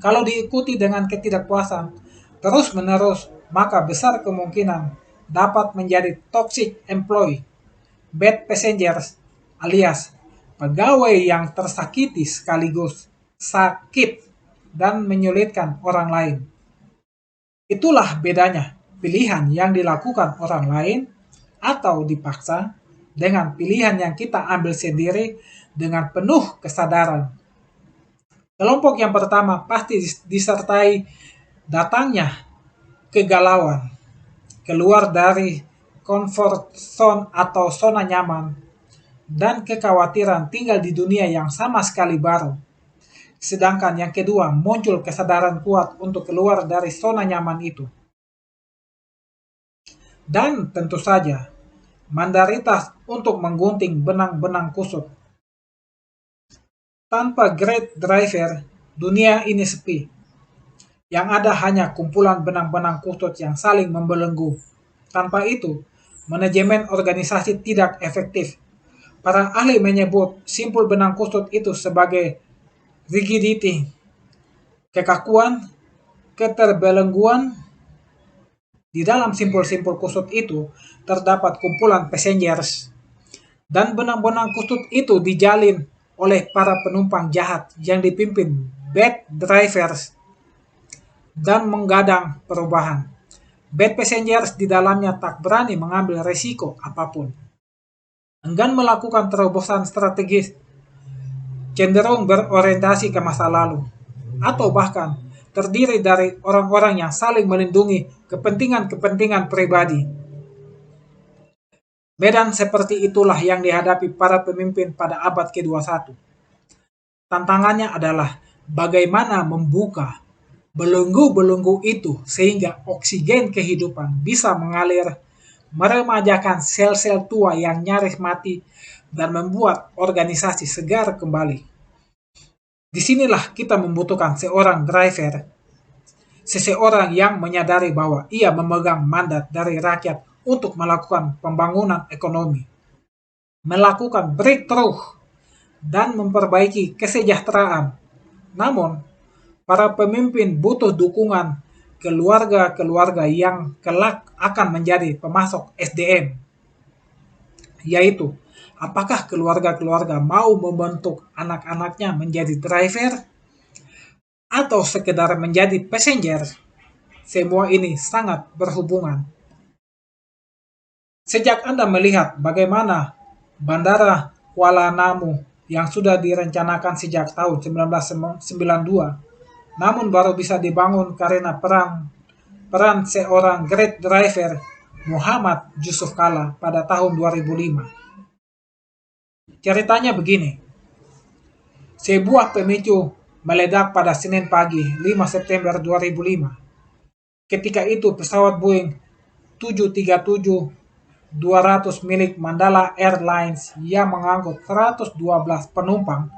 kalau diikuti dengan ketidakpuasan terus-menerus, maka besar kemungkinan dapat menjadi toxic employee, bad passengers, alias pegawai yang tersakiti sekaligus sakit dan menyulitkan orang lain. Itulah bedanya pilihan yang dilakukan orang lain atau dipaksa dengan pilihan yang kita ambil sendiri dengan penuh kesadaran. Kelompok yang pertama pasti disertai datangnya kegalauan, keluar dari comfort zone atau zona nyaman, dan kekhawatiran tinggal di dunia yang sama sekali baru. Sedangkan yang kedua muncul kesadaran kuat untuk keluar dari zona nyaman itu. Dan tentu saja, mandaritas untuk menggunting benang-benang kusut. Tanpa great driver, dunia ini sepi. Yang ada hanya kumpulan benang-benang kusut yang saling membelenggu. Tanpa itu, manajemen organisasi tidak efektif. Para ahli menyebut simpul benang kusut itu sebagai rigidity, kekakuan, keterbelengguan. Di dalam simpul-simpul kusut itu terdapat kumpulan passengers. Dan benang-benang kusut itu dijalin oleh para penumpang jahat yang dipimpin bad drivers dan menggadang perubahan. Bad passengers di dalamnya tak berani mengambil resiko apapun. Enggan melakukan terobosan strategis, cenderung berorientasi ke masa lalu, atau bahkan terdiri dari orang-orang yang saling melindungi kepentingan-kepentingan pribadi. Medan seperti itulah yang dihadapi para pemimpin pada abad ke-21. Tantangannya adalah bagaimana membuka belenggu-belenggu itu sehingga oksigen kehidupan bisa mengalir, meremajakan sel-sel tua yang nyaris mati, dan membuat organisasi segar kembali. Disinilah kita membutuhkan seorang driver, seseorang yang menyadari bahwa ia memegang mandat dari rakyat untuk melakukan pembangunan ekonomi, melakukan breakthrough, dan memperbaiki kesejahteraan. Namun, para pemimpin butuh dukungan keluarga-keluarga yang kelak akan menjadi pemasok SDM. yaitu apakah keluarga-keluarga mau membentuk anak-anaknya menjadi driver atau sekedar menjadi passenger. Semua ini sangat berhubungan. Sejak Anda melihat bagaimana Bandara Kuala Namu yang sudah direncanakan sejak tahun 1992, namun baru bisa dibangun karena peran seorang great driver Muhammad Yusuf Kalla pada tahun 2005. Ceritanya begini, sebuah pemicu meledak pada Senin pagi 5 September 2005. Ketika itu pesawat Boeing 737-200 milik Mandala Airlines yang mengangkut 112 penumpang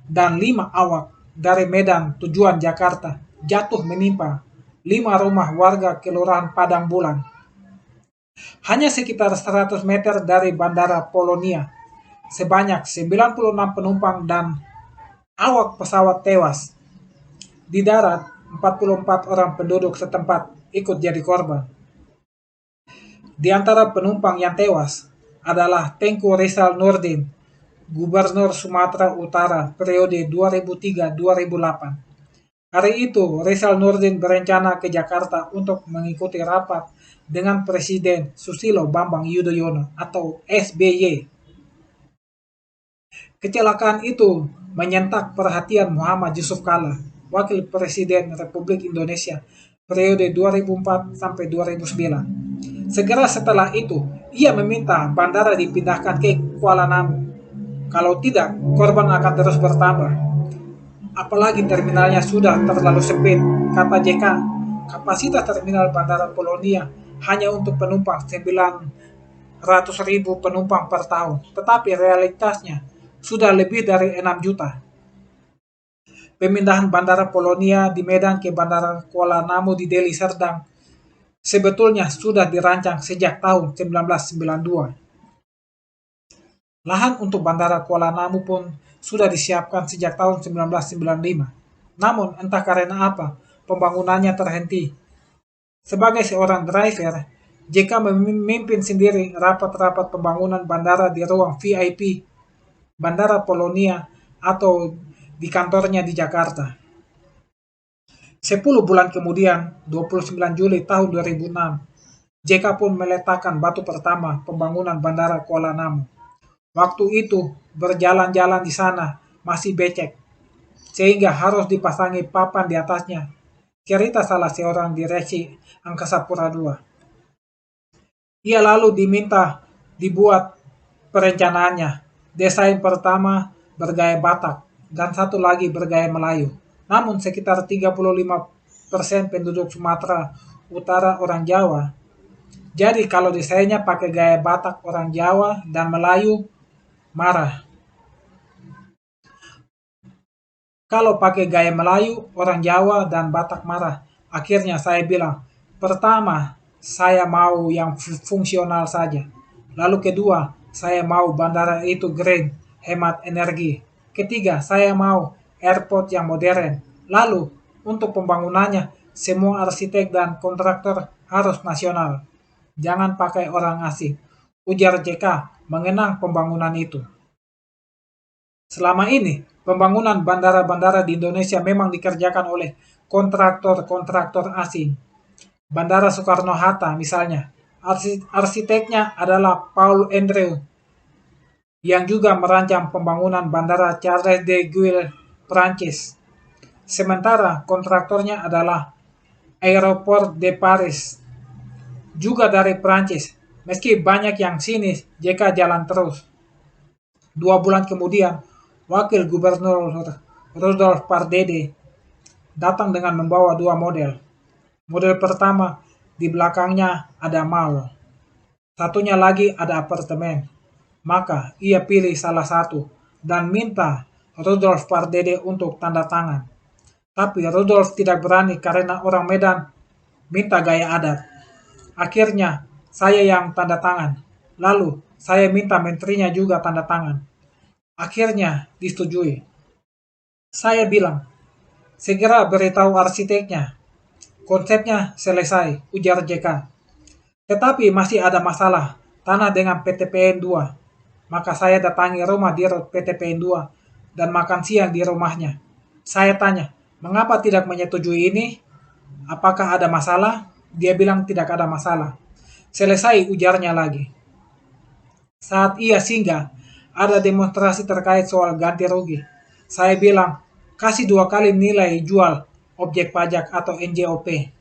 dan 5 awak dari Medan tujuan Jakarta jatuh menimpa 5 rumah warga Kelurahan Padang Bulan. Hanya sekitar 100 meter dari Bandara Polonia, sebanyak 96 penumpang dan awak pesawat tewas. Di darat, 44 orang penduduk setempat ikut jadi korban. Di antara penumpang yang tewas adalah Tengku Rizal Nurdin, Gubernur Sumatera Utara periode 2003-2008. Hari itu, Rizal Nurdin berencana ke Jakarta untuk mengikuti rapat dengan Presiden Susilo Bambang Yudhoyono atau SBY. Kecelakaan itu menyentak perhatian Muhammad Yusuf Kalla, Wakil Presiden Republik Indonesia periode 2004 sampai 2009. Segera setelah itu, ia meminta bandara dipindahkan ke Kuala Namu. Kalau tidak, korban akan terus bertambah. Apalagi terminalnya sudah terlalu sempit, kata JK. Kapasitas terminal Bandara Polonia hanya untuk penumpang 900.000 penumpang per tahun, tetapi realitasnya sudah lebih dari 6 juta. Pemindahan Bandara Polonia di Medan ke Bandara Kuala Namu di Deli Serdang sebetulnya sudah dirancang sejak tahun 1992. Lahan untuk Bandara Kuala Namu pun sudah disiapkan sejak tahun 1995. Namun entah karena apa, pembangunannya terhenti. Sebagai seorang driver, JK memimpin sendiri rapat-rapat pembangunan bandara di ruang VIP Bandara Polonia atau di kantornya di Jakarta. 10 bulan kemudian, 29 Juli tahun 2006, JK pun meletakkan batu pertama pembangunan Bandara Kuala Namu. Waktu itu, berjalan-jalan di sana masih becek, sehingga harus dipasangi papan di atasnya. Cerita salah seorang direksi Angkasa Pura II. Ia lalu diminta dibuat perencanaannya. Desain pertama bergaya Batak dan satu lagi bergaya Melayu. Namun sekitar 35% penduduk Sumatera Utara orang Jawa. Jadi kalau desainnya pakai gaya Batak orang Jawa dan Melayu, marah. Kalau pakai gaya Melayu, orang Jawa dan Batak marah. Akhirnya saya bilang, pertama, saya mau yang fungsional saja. Lalu kedua, saya mau bandara itu green, hemat energi. Ketiga, saya mau airport yang modern. Lalu, untuk pembangunannya, semua arsitek dan kontraktor harus nasional. Jangan pakai orang asing, ujar JK mengenang pembangunan itu. Selama ini, pembangunan bandara-bandara di Indonesia memang dikerjakan oleh kontraktor-kontraktor asing. Bandara Soekarno-Hatta misalnya, arsiteknya adalah Paul Andrew, yang juga merancang pembangunan Bandara Charles de Gaulle, Prancis. Sementara kontraktornya adalah Aéroport de Paris, juga dari Prancis. Meski banyak yang sinis, JK jalan terus. 2 bulan kemudian, Wakil Gubernur Rudolf Pardede datang dengan membawa 2 model. Model pertama, di belakangnya ada mall. Satunya lagi ada apartemen. Maka ia pilih salah satu dan minta Rudolf Pardede untuk tanda tangan. Tapi Rudolf tidak berani karena orang Medan minta gaya adat. Akhirnya saya yang tanda tangan. Lalu saya minta menterinya juga tanda tangan. Akhirnya disetujui. Saya bilang, segera beritahu arsiteknya. Konsepnya selesai, ujar JK. Tetapi masih ada masalah, tanah dengan PTPN 2. Maka saya datangi rumah Dirut PT PN2 dan makan siang di rumahnya. Saya tanya, mengapa tidak menyetujui ini? Apakah ada masalah? Dia bilang tidak ada masalah. Selesai, ujarnya lagi. Saat ia singgah, ada demonstrasi terkait soal ganti rugi. Saya bilang, kasih 2 kali nilai jual objek pajak atau NJOP.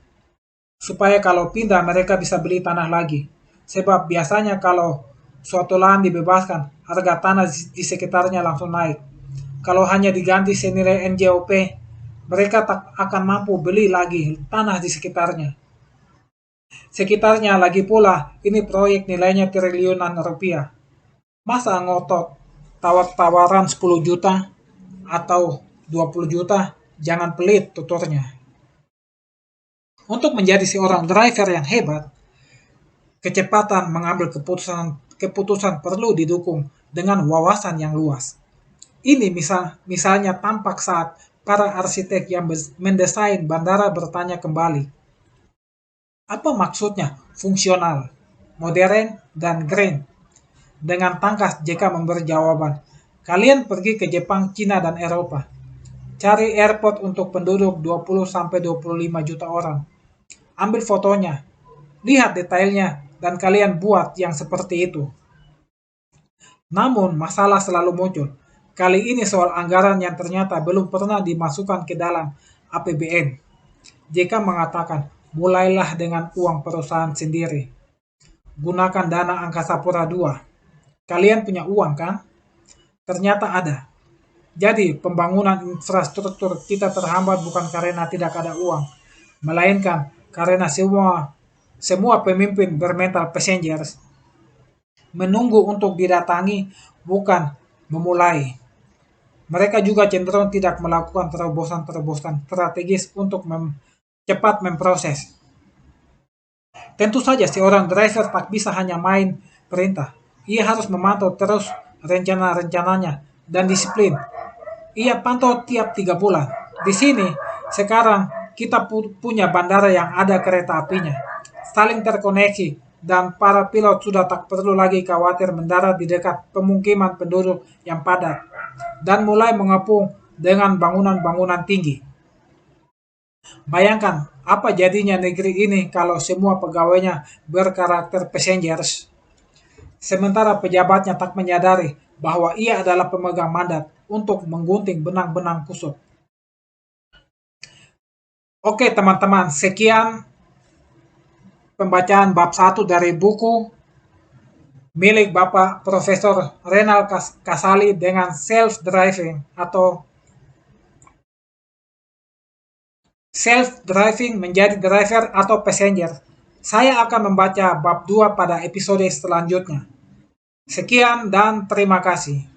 Supaya kalau pindah mereka bisa beli tanah lagi. Sebab biasanya kalau suatu lahan dibebaskan, harga tanah di sekitarnya langsung naik. Kalau hanya diganti senilai NJOP, mereka tak akan mampu beli lagi tanah di sekitarnya. Sekitarnya lagi pula, ini proyek nilainya triliunan rupiah. Masa ngotot tawar-tawaran 10 juta atau 20 juta, jangan pelit tuturnya. Untuk menjadi seorang driver yang hebat, kecepatan mengambil keputusan perlu didukung dengan wawasan yang luas. Ini misalnya tampak saat para arsitek yang mendesain bandara bertanya kembali. Apa maksudnya fungsional, modern, dan green? Dengan tangkas JK memberi jawaban, kalian pergi ke Jepang, Cina, dan Eropa. Cari airport untuk penduduk 20-25 juta orang. Ambil fotonya, lihat detailnya, dan kalian buat yang seperti itu. Namun, masalah selalu muncul. Kali ini soal anggaran yang ternyata belum pernah dimasukkan ke dalam APBN. JK mengatakan, mulailah dengan uang perusahaan sendiri. Gunakan dana Angkasa Pura II. Kalian punya uang kan? Ternyata ada. Jadi, pembangunan infrastruktur kita terhambat bukan karena tidak ada uang, melainkan karena semua pemimpin bermental passengers menunggu untuk didatangi, bukan memulai. Mereka juga cenderung tidak melakukan terobosan-terobosan strategis untuk cepat memproses. Tentu saja seorang driver tak bisa hanya main perintah. Ia harus memantau terus rencana-rencananya dan disiplin. Ia pantau tiap 3 bulan. Di sini, sekarang kita punya bandara yang ada kereta apinya, saling terkoneksi, dan para pilot sudah tak perlu lagi khawatir mendarat di dekat pemukiman penduduk yang padat dan mulai mengepung dengan bangunan-bangunan tinggi. Bayangkan apa jadinya negeri ini kalau semua pegawainya berkarakter passengers, sementara pejabatnya tak menyadari bahwa ia adalah pemegang mandat untuk menggunting benang-benang kusut. Oke teman-teman, sekian pembacaan bab 1 dari buku milik Bapak Profesor Renal Kasali dengan self-driving atau self-driving menjadi driver atau passenger. Saya akan membaca bab 2 pada episode selanjutnya. Sekian dan terima kasih.